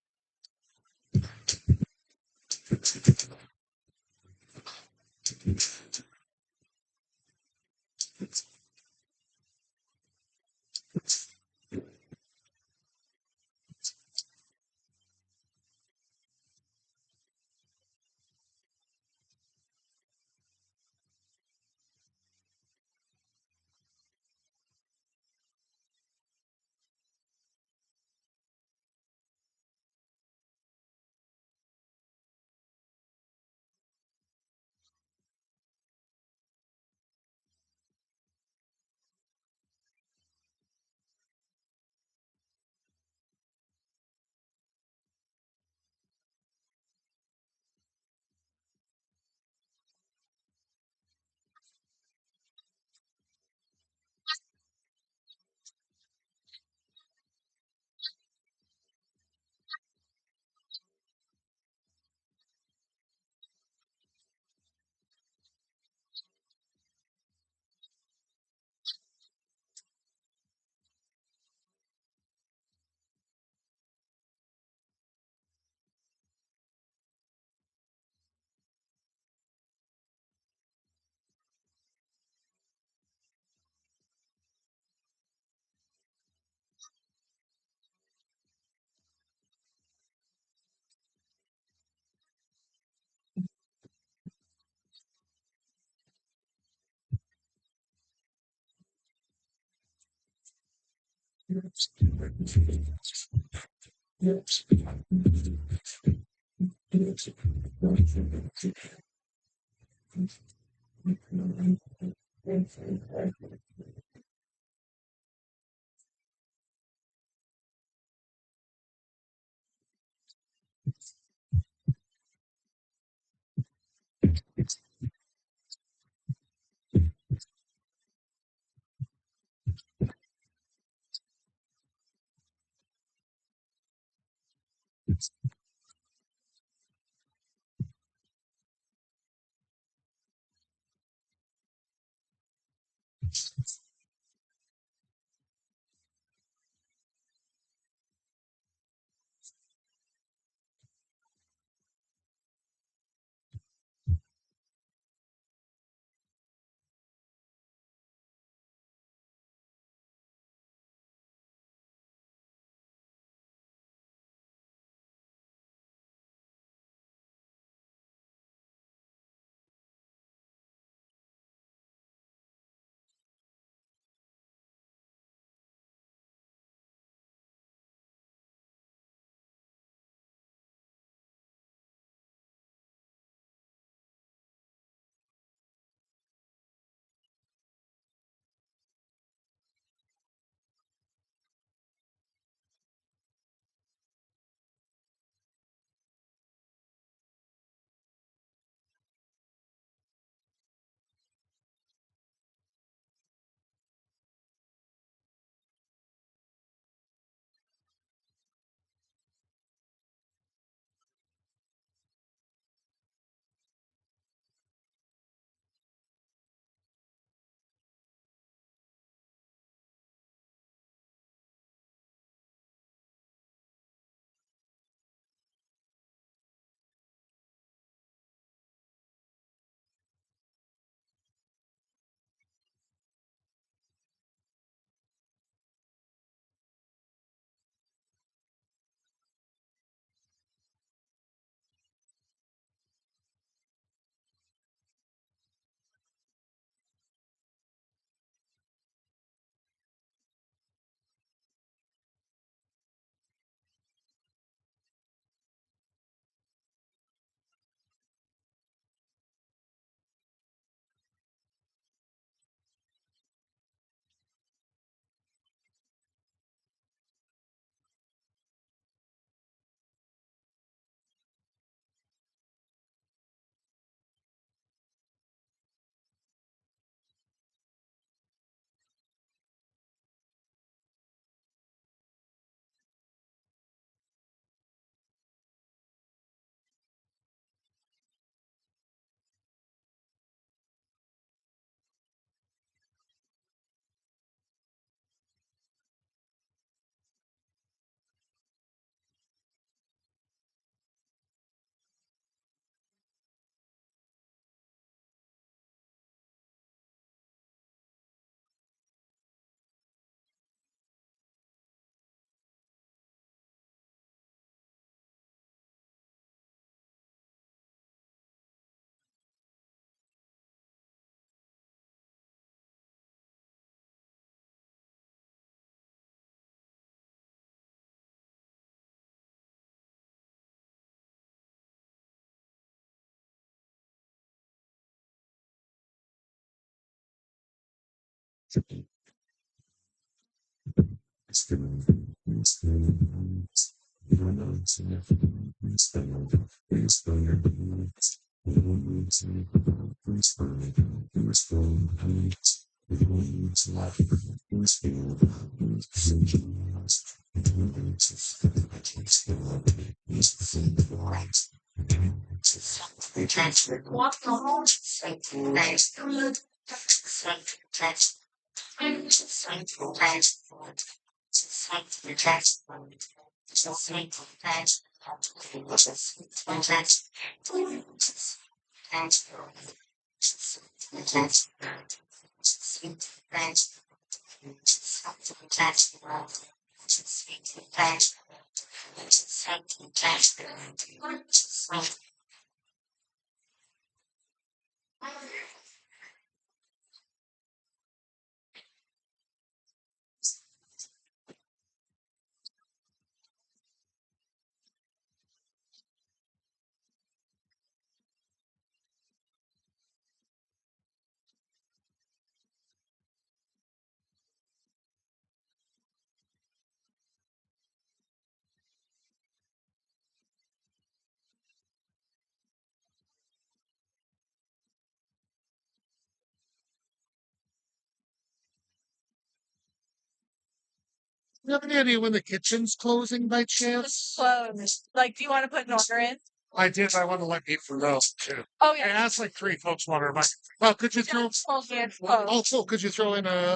S1: you have any idea when the kitchen's closing by
S2: It's
S1: chance?
S2: closed. Like, do you want to put an order in?
S1: I did. I want to let people know too.
S2: Oh
S1: I
S2: yeah.
S1: asked like 3 folks want to buy. Well, could you throw?
S2: It's closed. Yeah, it's closed.
S1: Also, could you throw in a?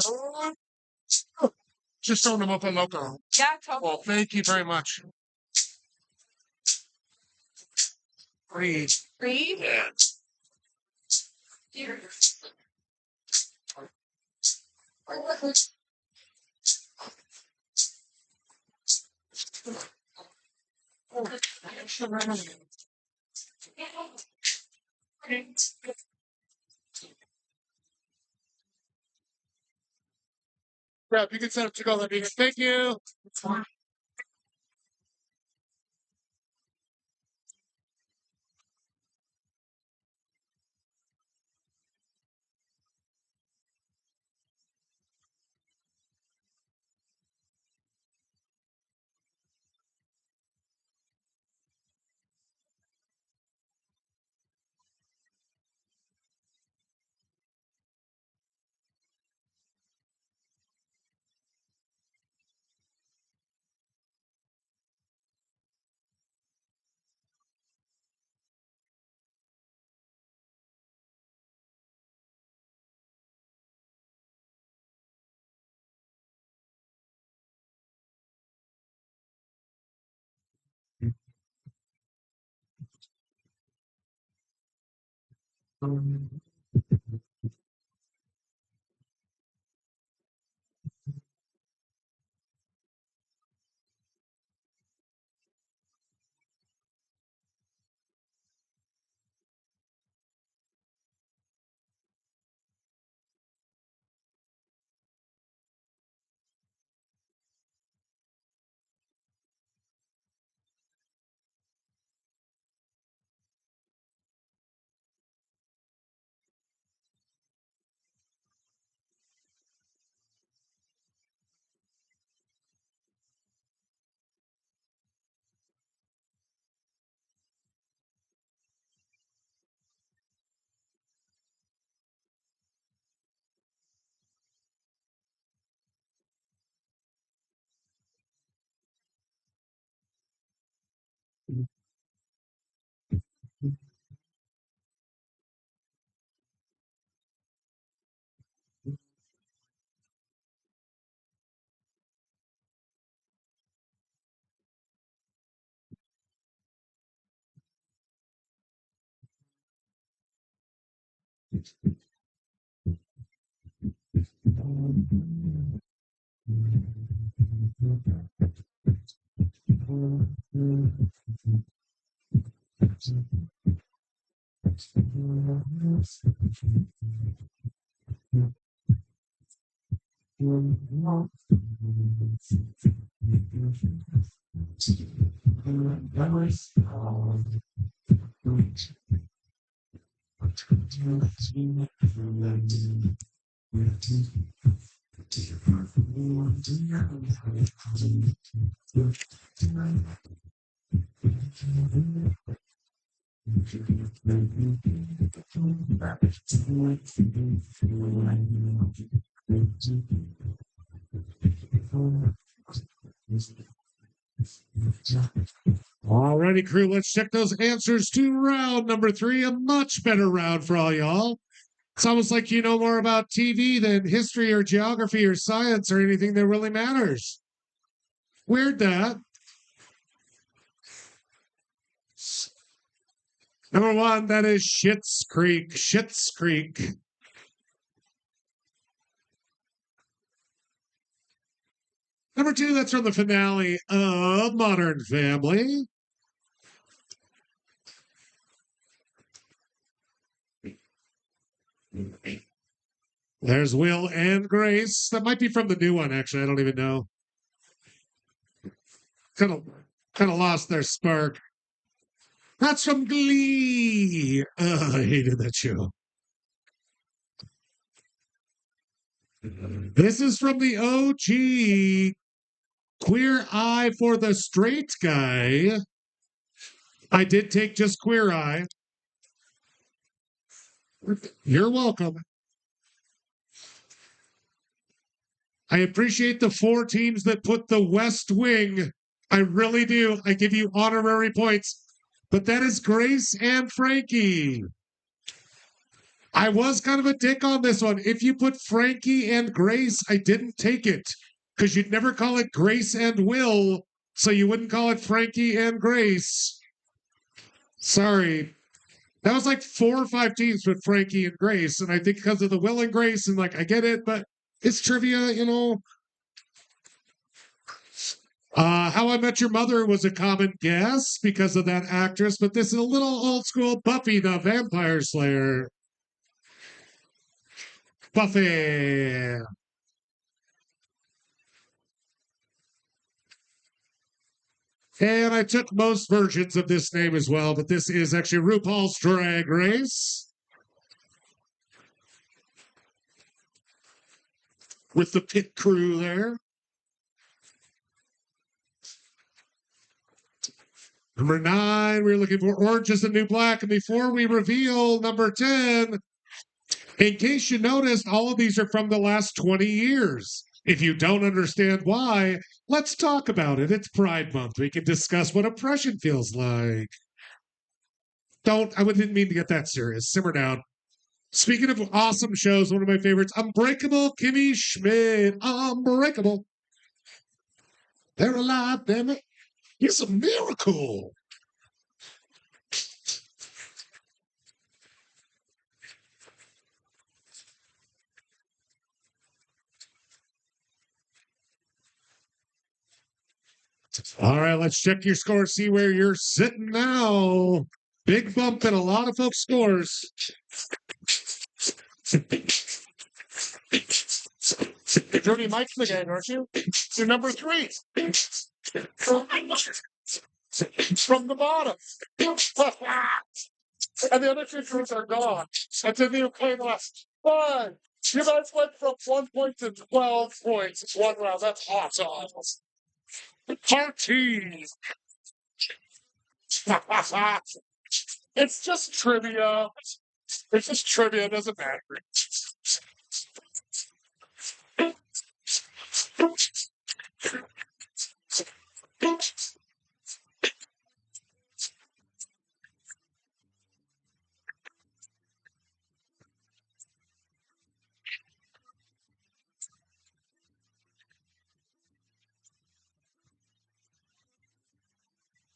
S1: Just throw them up a loco.
S2: Yeah, totally.
S1: Well, thank you very much. Read.
S2: Read.
S1: Yeah.
S2: Here.
S1: Yeah, if you can set up to go, that'd be good. Thank you. Alrighty, crew, let's check those answers to round number 3. A much better round for all y'all. It's almost like you know more about TV than history or geography or science or anything that really matters. Weird that. Number 1, that is Schitt's Creek. Schitt's Creek. Number 2, that's from the finale of Modern Family. There's Will and Grace. That might be from the new one, actually. I don't even know. Kind of lost their spark. That's from Glee. I hated that show. This is from the OG Queer Eye for the Straight Guy. I did take just Queer Eye. You're welcome. I appreciate the 4 teams that put the West Wing. I really do. I give you honorary points. But that is Grace and Frankie. I was kind of a dick on this one. If you put Frankie and Grace, I didn't take it because you'd never call it Grace and Will, so you wouldn't call it Frankie and Grace. Sorry. That was like 4 or 5 teams with Frankie and Grace, and I think because of the Will and Grace, and like I get it, but it's trivia, you know. How I Met Your Mother was a common guess because of that actress, but this is a little old school Buffy the Vampire Slayer. Buffy. And I took most versions of this name as well, but this is actually RuPaul's Drag Race. With the pit crew there. Number 9, we're looking for Orange is the New Black. And before we reveal number 10, in case you noticed, all of these are from the last 20 years. If you don't understand why, let's talk about it. It's Pride Month. We can discuss what oppression feels like. I didn't mean to get that serious. Simmer down. Speaking of awesome shows, one of my favorites, Unbreakable Kimmy Schmidt. Unbreakable. They're alive, damn it. It's a miracle. All right, let's check your score, see where you're sitting now. Big bump in a lot of folks' scores.
S3: Jody Mike's the guy, aren't you? You're number 3. From the bottom. And the other 2 teams are gone. And then you play last. 1. You guys went from 1 point to 12 points. 1 round. That's awesome. Party. It's just trivia. It's just trivia. It doesn't matter.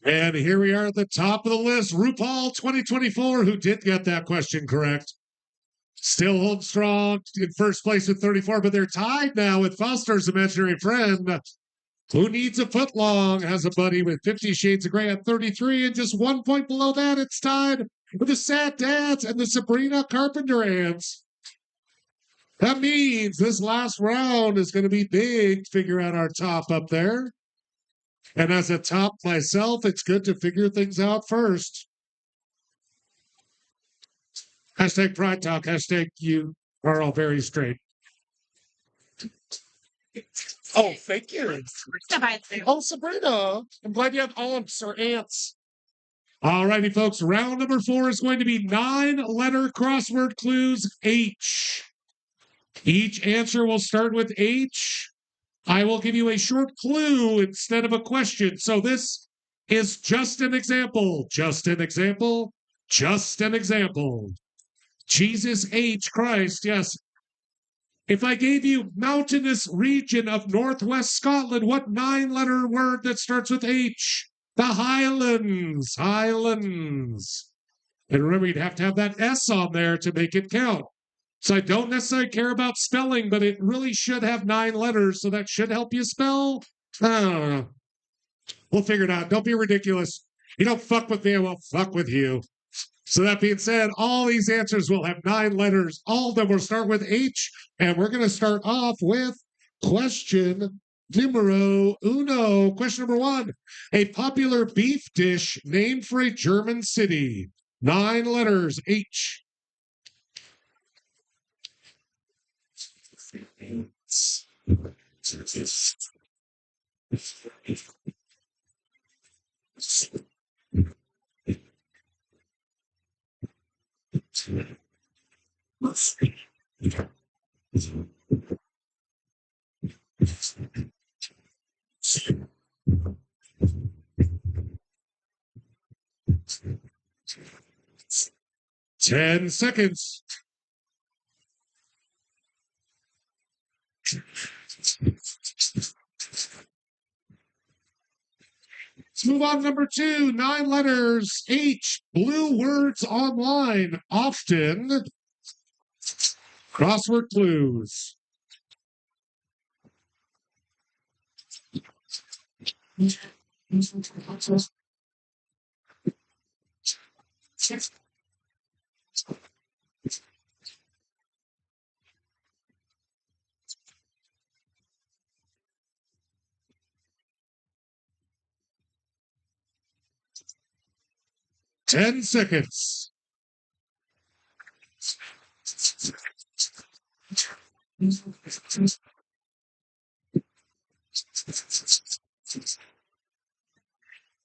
S1: And here we are at the top of the list. RuPaul 2024, who did get that question correct. Still holds strong in first place with 34, but they're tied now with Foster's Imaginary Friend. Who Needs a Footlong has a buddy with 50 Shades of Grey at 33, and just 1 point below that, it's tied with the Sad Dads and the Sabrina Carpenter Ants. That means this last round is going to be big to figure out our top up there. And as a top myself, it's good to figure things out first. Hashtag Pride Talk. Hashtag you are all very straight.
S3: Oh, thank you. Oh, Sabrina. I'm glad you have aunts or ants.
S1: All righty, folks. Round number 4 is going to be 9-letter crossword clues H. Each answer will start with H. I will give you a short clue instead of a question. So this is just an example. Just an example. Just an example. Jesus H. Christ, yes. If I gave you mountainous region of northwest Scotland, what 9-letter word that starts with H? The Highlands. Highlands. And remember, you'd have to have that S on there to make it count. So I don't necessarily care about spelling, but it really should have 9 letters, so that should help you spell. I don't know. We'll figure it out. Don't be ridiculous. You don't fuck with me, I won't fuck with you. So that being said, all these answers will have 9 letters. All of them will start with H, and we're going to start off with question numero uno. Question number 1. A popular beef dish named for a German city. 9 letters, H. 10 seconds. Let's move on to number 2, 9 letters, H, blue words online, often. Crossword clues. Ten seconds.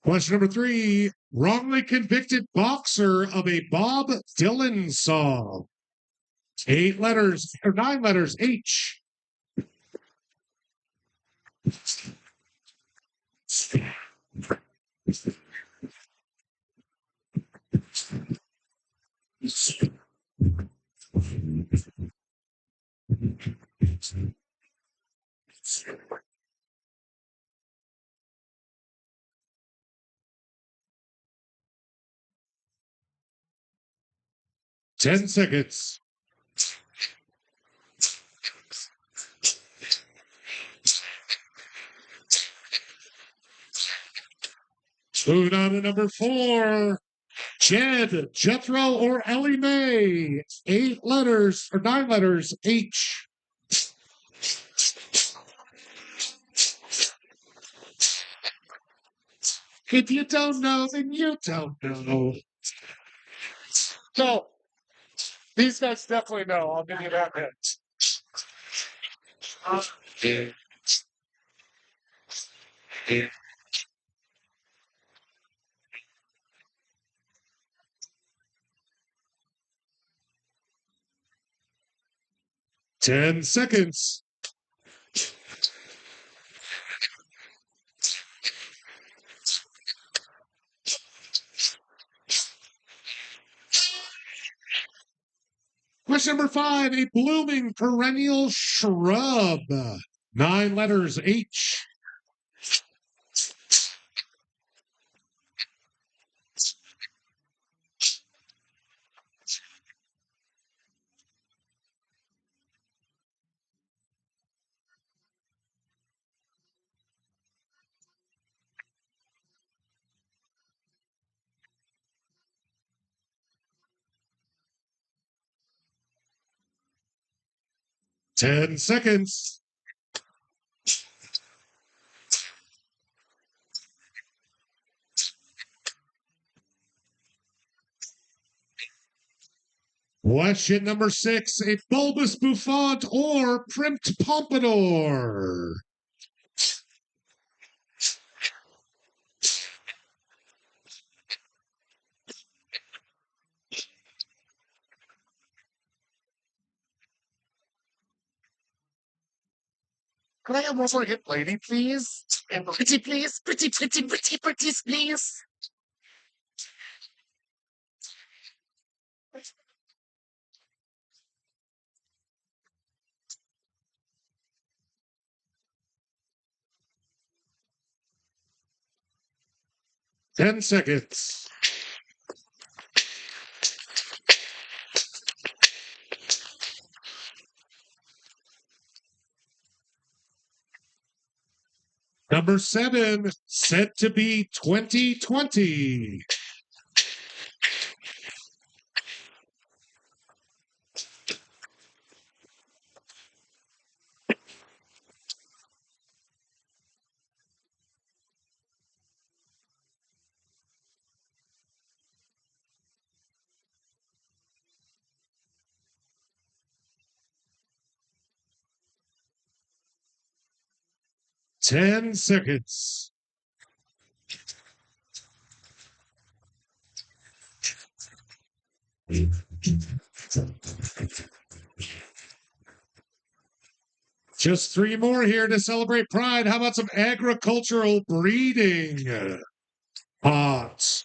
S1: Question number 3. Wrongly convicted boxer of a Bob Dylan song. 8 letters, or 9 letters, H. Ten seconds. Moving on to number 4. Jed, Jethro, or Ellie Mae. 8 letters, or 9 letters, H. If you don't know, then you don't know.
S3: So these guys definitely know. I'll give you that hint.
S1: 10 seconds. Question number 5, a blooming perennial shrub. 9 letters, H. Ten seconds. Question number 6, a bulbous bouffant or primped pompadour.
S3: Could I have one more hit lady, please? And pretty, please. Pretty, please.
S1: 10 seconds. Number 7, set to be 2020. Ten seconds. Just 3 more here to celebrate Pride. How about some agricultural breeding pots?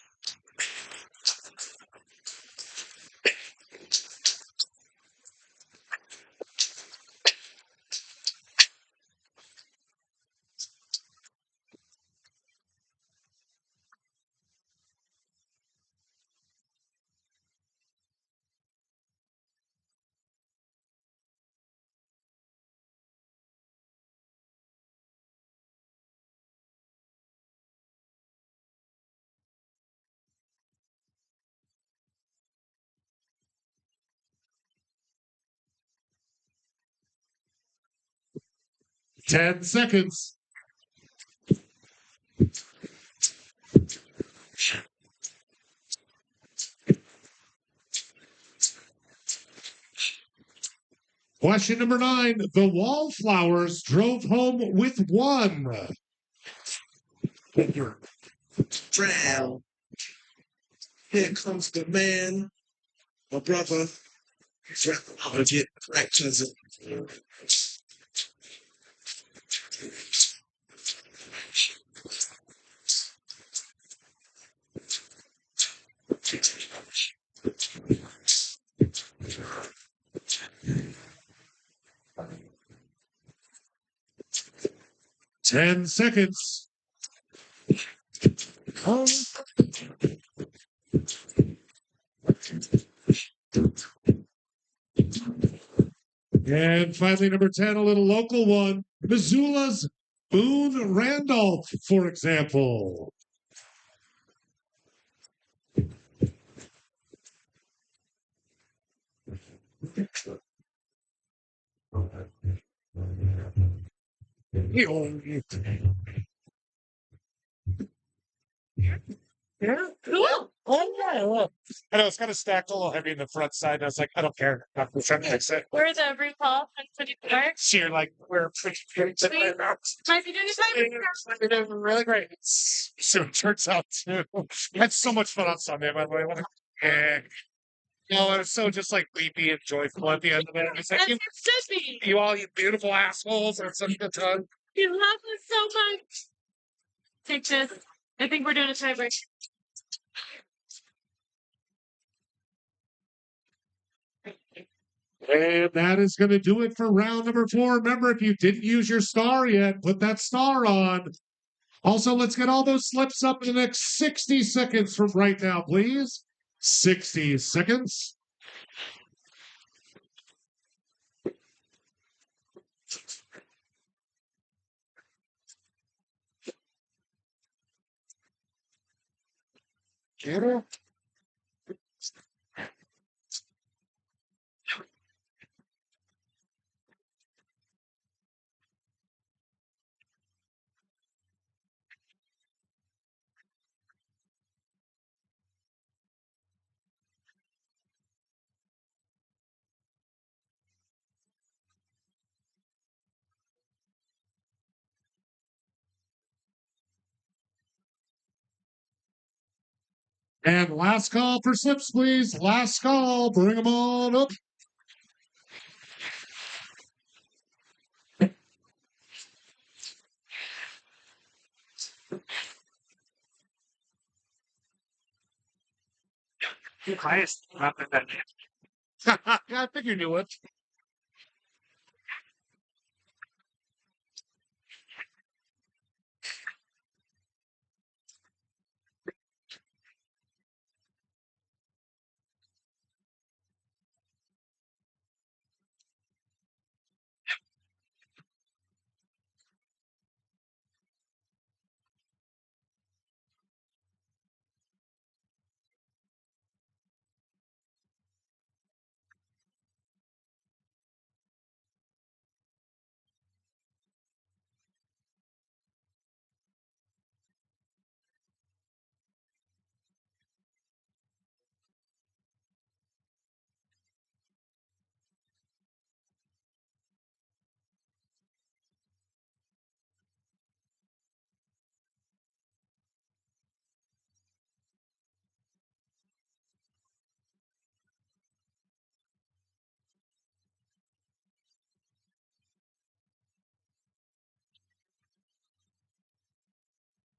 S1: Ten seconds. Question number 9. The Wallflowers drove home with one.
S4: Drown. Here comes the man, my brother. I'm gonna get fractures.
S1: 10 seconds. And finally, number 10, a little local one. Missoula's Boone Randolph, for example.
S2: Yeah, cool.
S3: Oh, I know it's kind of stacked a little heavy in the front side. I was like, I don't care. I'm trying to fix it.
S2: We're the RuPaul 124.
S3: So you're like, we're pretty good.
S2: Might be doing the time.
S3: Really great. So it turns out too. I had so much fun on Sunday, by the way. And, no, it was so just like weepy and joyful at the end of it. It's like,
S2: That's it should be.
S3: you all, you beautiful assholes, are such a good time.
S2: You love us so much. Take this. I think we're doing a tiebreak.
S1: And that is going to do it for round number 4. Remember, if you didn't use your star yet, put that star on. Also, let's get all those slips up in the next 60 seconds from right now, please. 60 seconds. Get her. And last call for slips, please. Last call. Bring them on up.
S3: Highest. I figured you would.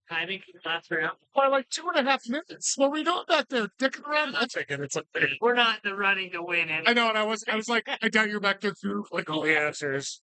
S2: I think last round.
S1: By like 2.5 minutes. What were we doing back there? Dicking around? I think it's like
S2: We're not in the running to win it.
S1: I know, and I was like, I doubt you're back there through like all the answers.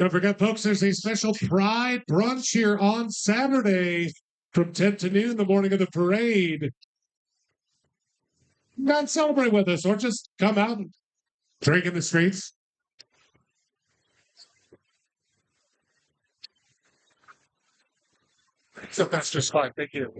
S1: Don't forget, folks, there's a special Pride brunch here on Saturday from 10 to noon, the morning of the parade. Not celebrate with us, or just come out and drink in the streets. So that's just fine. Thank you.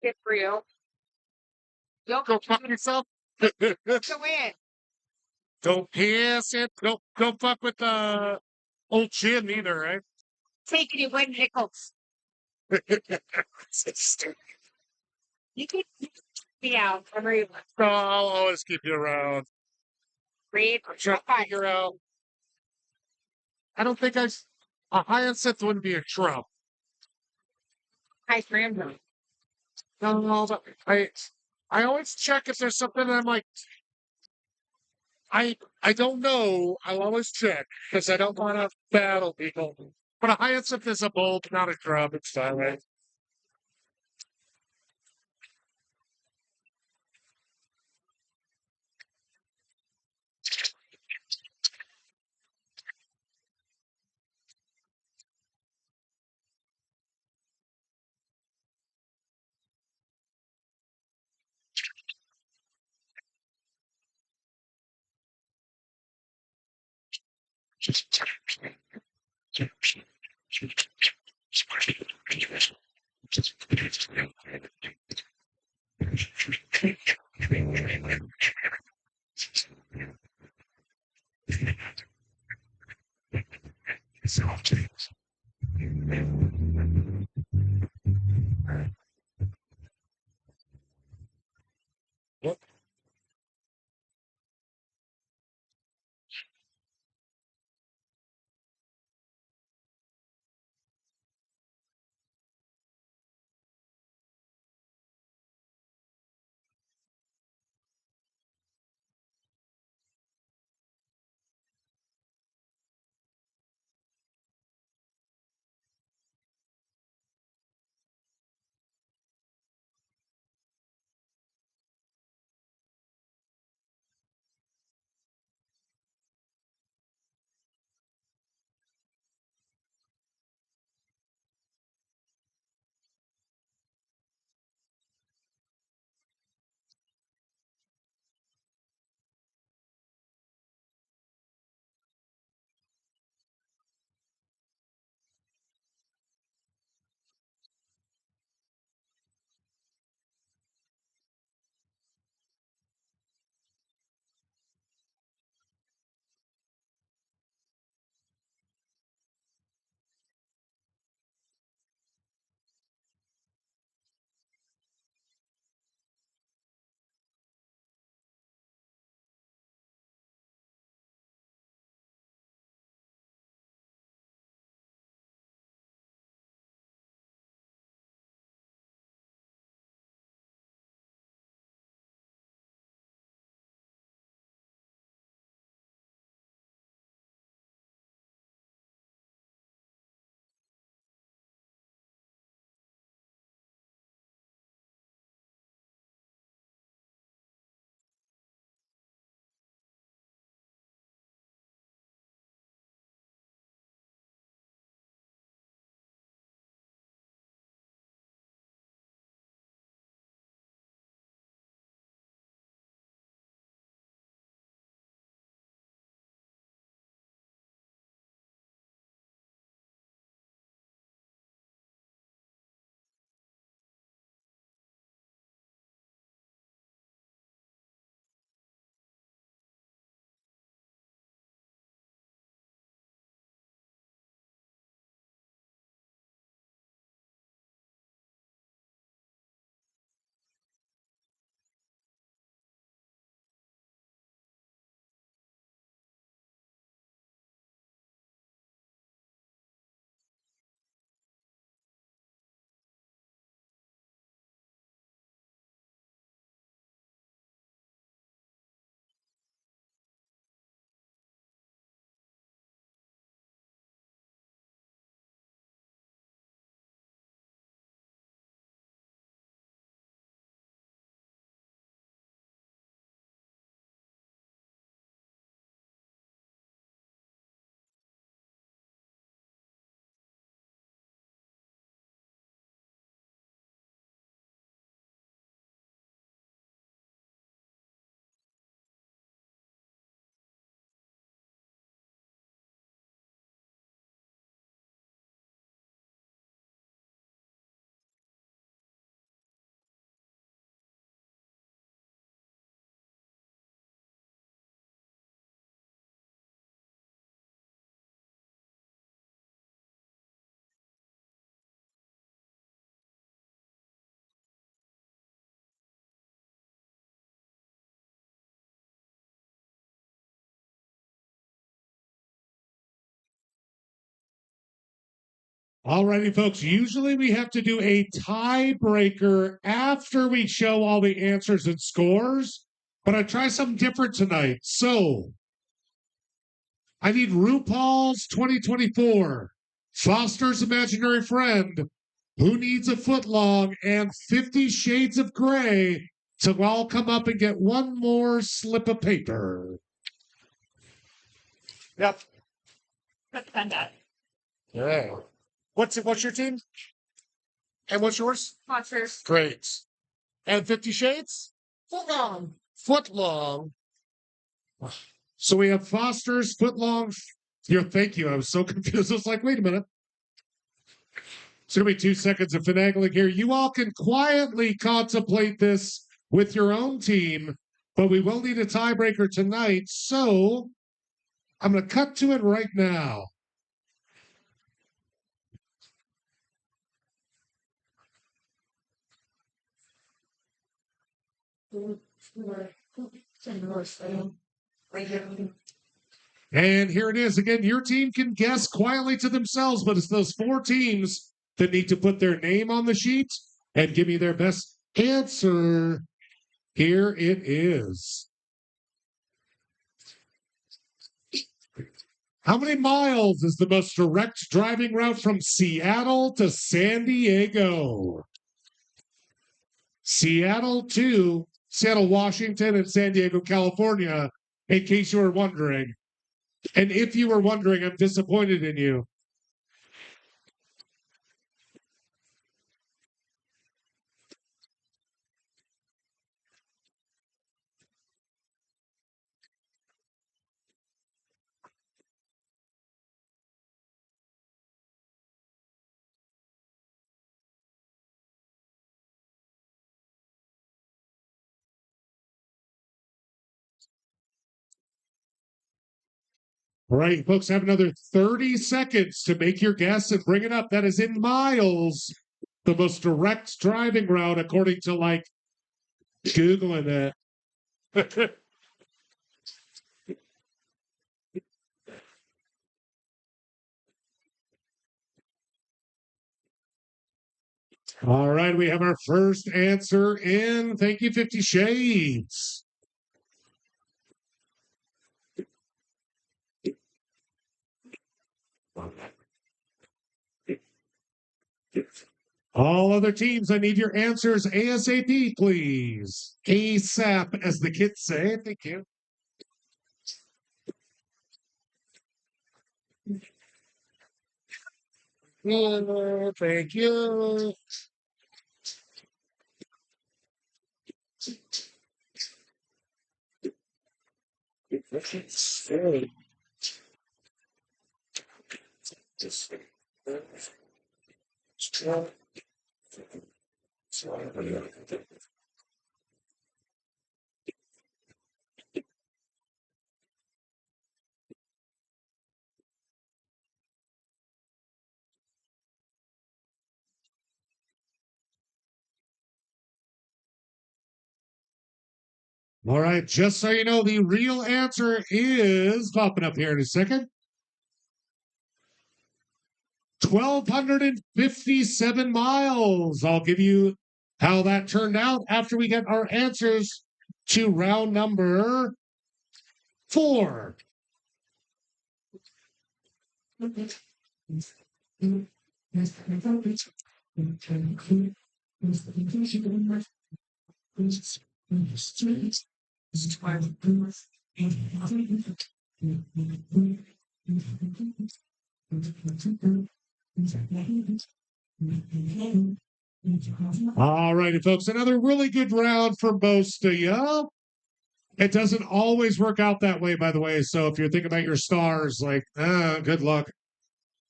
S2: Get real. Don't
S1: Go fuck yourself.
S2: to win.
S1: Don't piss it. Don't fuck with the old chin either, right?
S2: Take it, you win nickels. You could be out. Every
S1: I'll always keep you around.
S2: read.
S1: I'm trying to figure out. I don't think a hyacinth wouldn't be a shrub.
S2: Nice random.
S1: No, but I always check if there's something that I'm like, I don't know. I'll always check because I don't want to battle people. But a hyacinth is a bulb, not a shrub. It's fine, right? What? Alrighty, folks. Usually we have to do a tiebreaker after we show all the answers and scores, but I try something different tonight. So I need RuPaul's 2024, Foster's Imaginary Friend, Who Needs a Footlong, and 50 Shades of Grey to all come up and get one more slip of paper.
S3: Yep.
S2: Let's send that.
S3: Yeah. What's your team? And what's yours?
S2: Monsters.
S3: Great. And 50 Shades?
S2: Footlong.
S3: Footlong.
S1: So we have Foster's Footlong. Thank you. I was so confused. I was like, wait a minute. It's going to be 2 seconds of finagling here. You all can quietly contemplate this with your own team, but we will need a tiebreaker tonight. So I'm going to cut to it right now. And here it is again. Your team can guess quietly to themselves, but it's those 4 teams that need to put their name on the sheet and give me their best answer. Here it is. How many miles is the most direct driving route from Seattle to San Diego? Seattle to Seattle, Washington, and San Diego, California, in case you were wondering. And if you were wondering, I'm disappointed in you. All right, folks, have another 30 seconds to make your guess and bring it up. That is in miles, the most direct driving route, according to like Googling it. All right, we have our first answer in. Thank you, 50 Shades. All other teams, I need your answers ASAP, please. ASAP, as the kids say. Thank you. Oh, thank you. All right, just so you know, the real answer is popping up here in a second. 1,257 miles. I'll give you how that turned out after we get our answers to round number 4. All righty, folks. Another really good round for most of you. It doesn't always work out that way, by the way. So if you're thinking about your stars, like, good luck.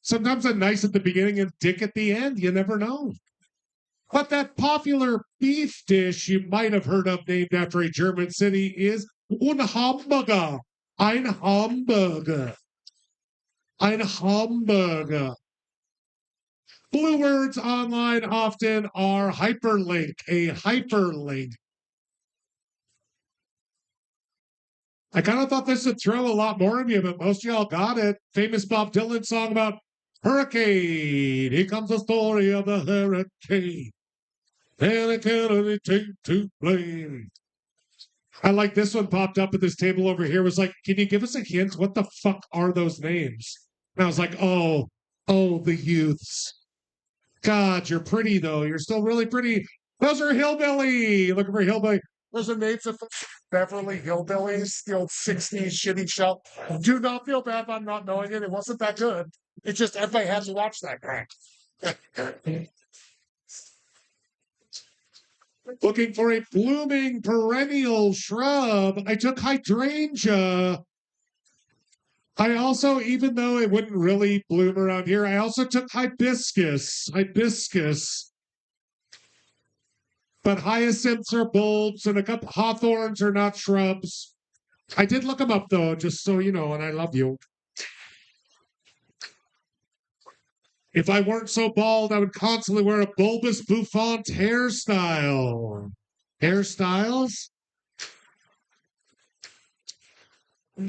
S1: Sometimes I'm nice at the beginning and dick at the end. You never know. But that popular beef dish you might have heard of named after a German city is ein Hamburger. Ein Hamburger. Ein Hamburger. Blue words online often are hyperlink, a hyperlink. I kind of thought this would throw a lot more of you, but most of y'all got it. Famous Bob Dylan song about Hurricane. Here comes the story of the hurricane. And it can only take to blame. I like this one popped up at this table over here. Was like, can you give us a hint? What the fuck are those names? And I was like, oh, the youths. God, you're pretty though. You're still really pretty. Those are Hillbilly. Looking for Hillbilly. Those are names of Beverly Hillbillies, the old 60s shitty show. Do not feel bad about not knowing it. It wasn't that good. It's just everybody had to watch that crap. Looking for a blooming perennial shrub. I took hydrangea. I also, even though it wouldn't really bloom around here, I also took hibiscus. But hyacinths are bulbs, and a couple hawthorns are not shrubs. I did look them up though, just so you know, and I love you. If I weren't so bald, I would constantly wear a bulbous bouffant hairstyle. Hairstyles?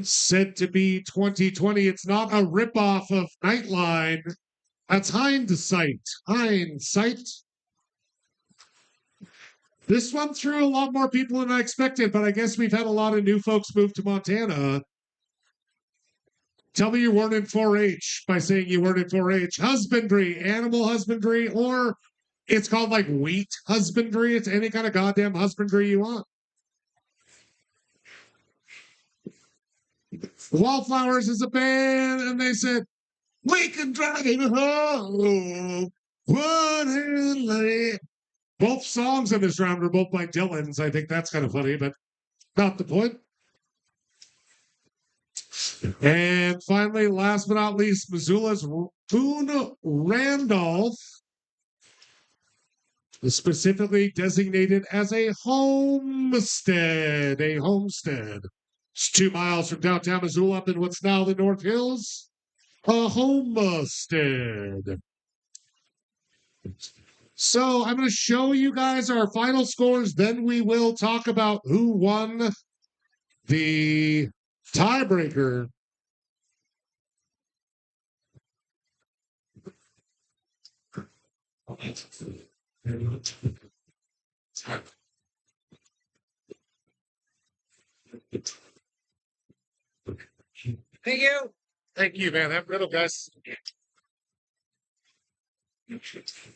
S1: Said to be 2020. It's not a ripoff of Nightline. That's hindsight. This one threw a lot more people than I expected, but I guess we've had a lot of new folks move to Montana. Tell me you weren't in 4-H by saying you weren't in 4-H. Husbandry, animal husbandry, or it's called like wheat husbandry. It's any kind of goddamn husbandry you want. Wallflowers is a band, and they said, we can drive it home. Both songs in this round are both by Dylan's. I think that's kind of funny, but not the point. And finally, last but not least, Missoula's Boone Randolph is specifically designated as a homestead. It's 2 miles from downtown Missoula up in what's now the North Hills. A homestead. So I'm going to show you guys our final scores. Then we will talk about who won the tiebreaker.
S2: Thank you.
S1: Thank you, man. Have a good one, guys. Oops.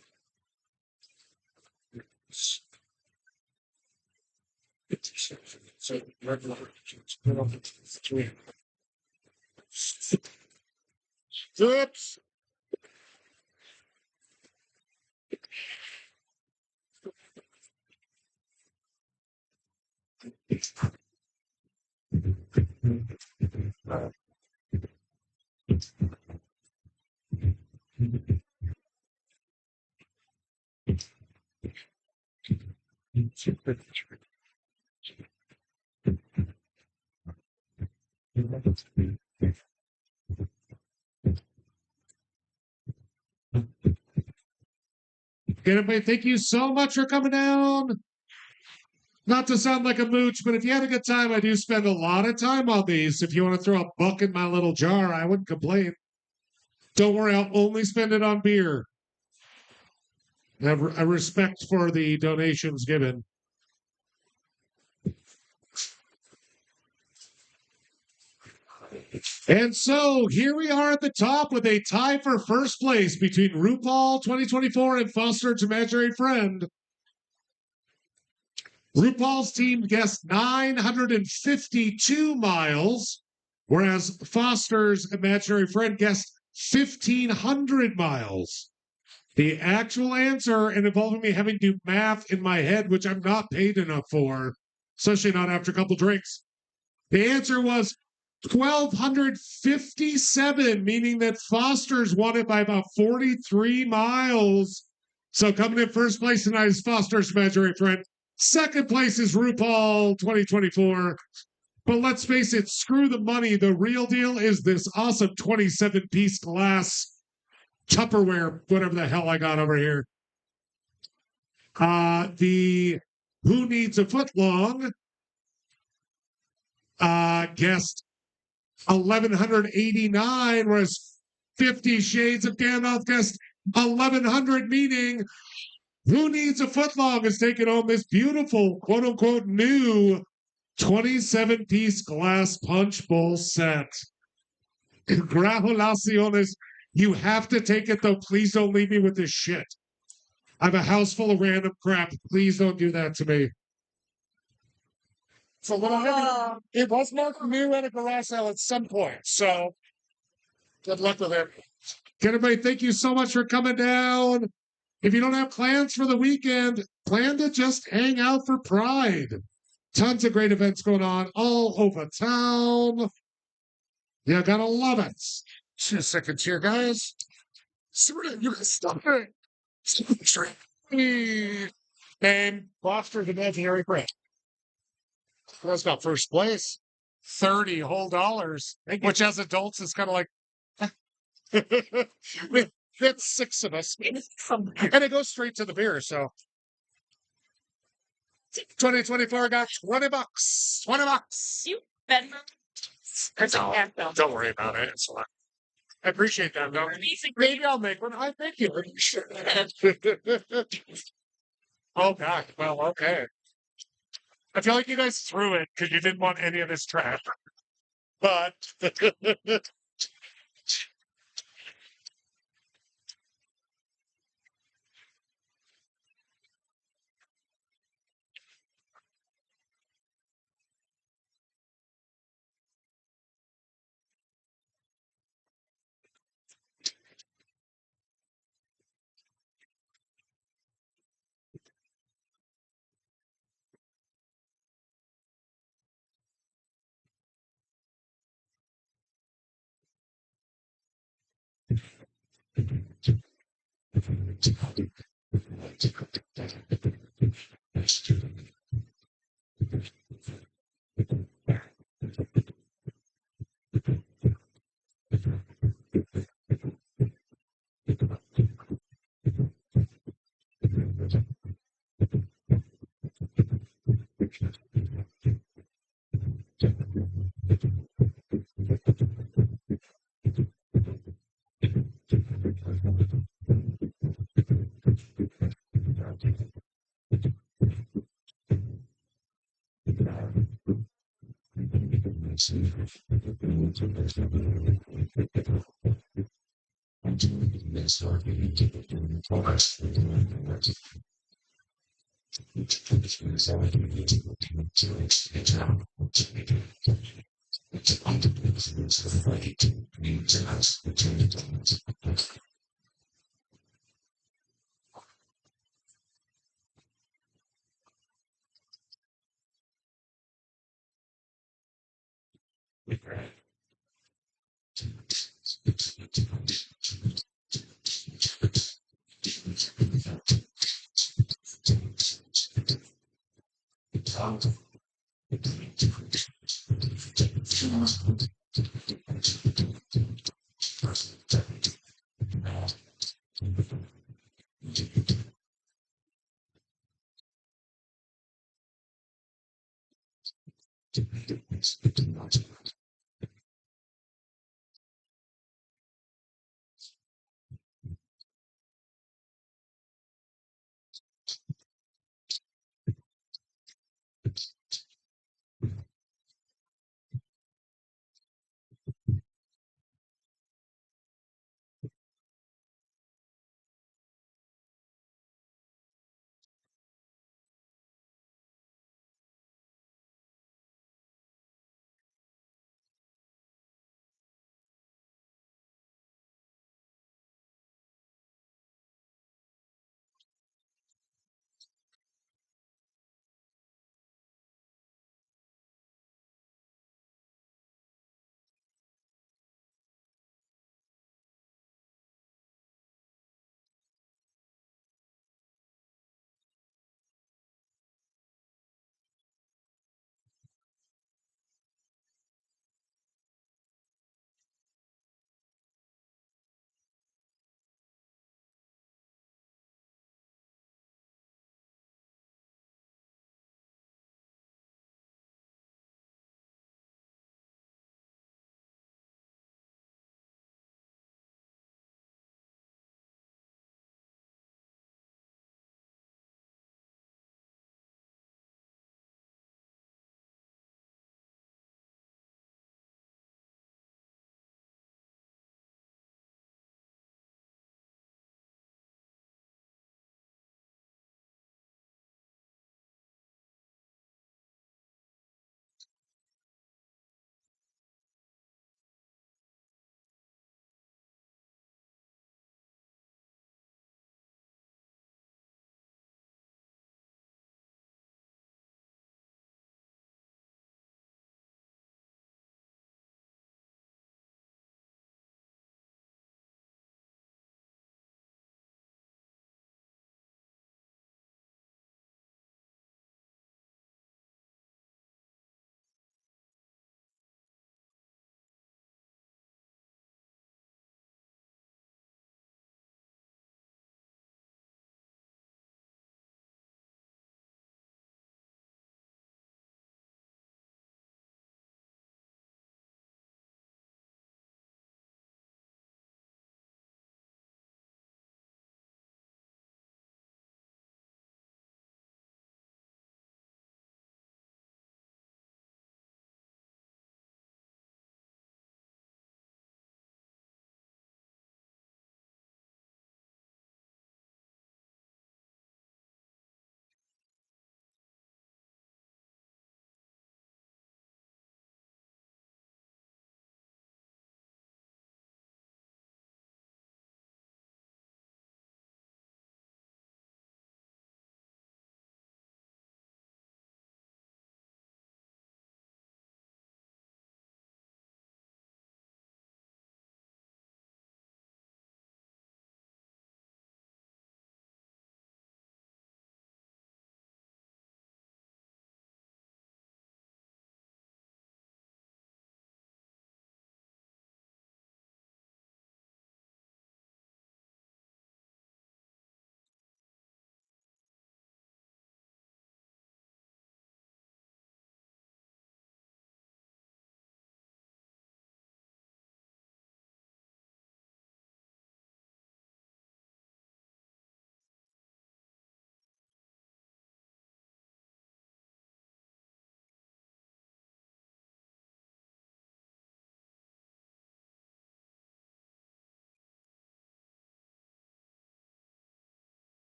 S1: Everybody, thank you so much for coming down. Not to sound like a mooch, but if you had a good time, I do spend a lot of time on these. If you want to throw a buck in my little jar, I wouldn't complain. Don't worry, I'll only spend it on beer. I have a respect for the donations given. And so here we are at the top with a tie for first place between RuPaul 2024 and Foster's Imaginary Friend. RuPaul's team guessed 952 miles, whereas Foster's Imaginary Friend guessed 1,500 miles. The actual answer, and involving me having to do math in my head, which I'm not paid enough for, especially not after a couple drinks. The answer was 1,257, meaning that Foster's won it by about 43 miles. So coming in first place tonight is Foster's Imaginary Friend. Second place is RuPaul 2024. But let's face it, screw the money. The real deal is this awesome 27-piece glass Tupperware, whatever the hell I got over here. The Who Needs a Foot Long guessed 1,189, whereas 50 Shades of Gandalf guest 1100, meaning Who Needs a Footlong is taking home this beautiful, quote unquote, new 27-piece glass punch bowl set. Congratulaciones. You have to take it, though. Please don't leave me with this shit. I have a house full of random crap. Please don't do that to me.
S3: It's a little heavy. It was marked new at a garage sale at some point, so good luck with it.
S1: Everybody, thank you so much for coming down. If you don't have plans for the weekend, plan to just hang out for Pride. Tons of great events going on all over town. You're gonna love it.
S3: Just a second here, guys. You can stop it. Name Foster's Imaginary Friend. That's got first place. 30 whole dollars, which as adults is kind of like, that's 6 of us. And it goes straight to the beer, so. 2024 got $20. $20.
S2: You better.
S3: Don't worry about it. It's fine. I appreciate that, though. Maybe I'll make one. I thank you. Oh, God. Well, okay. I feel like you guys threw it because you didn't want any of this trash. But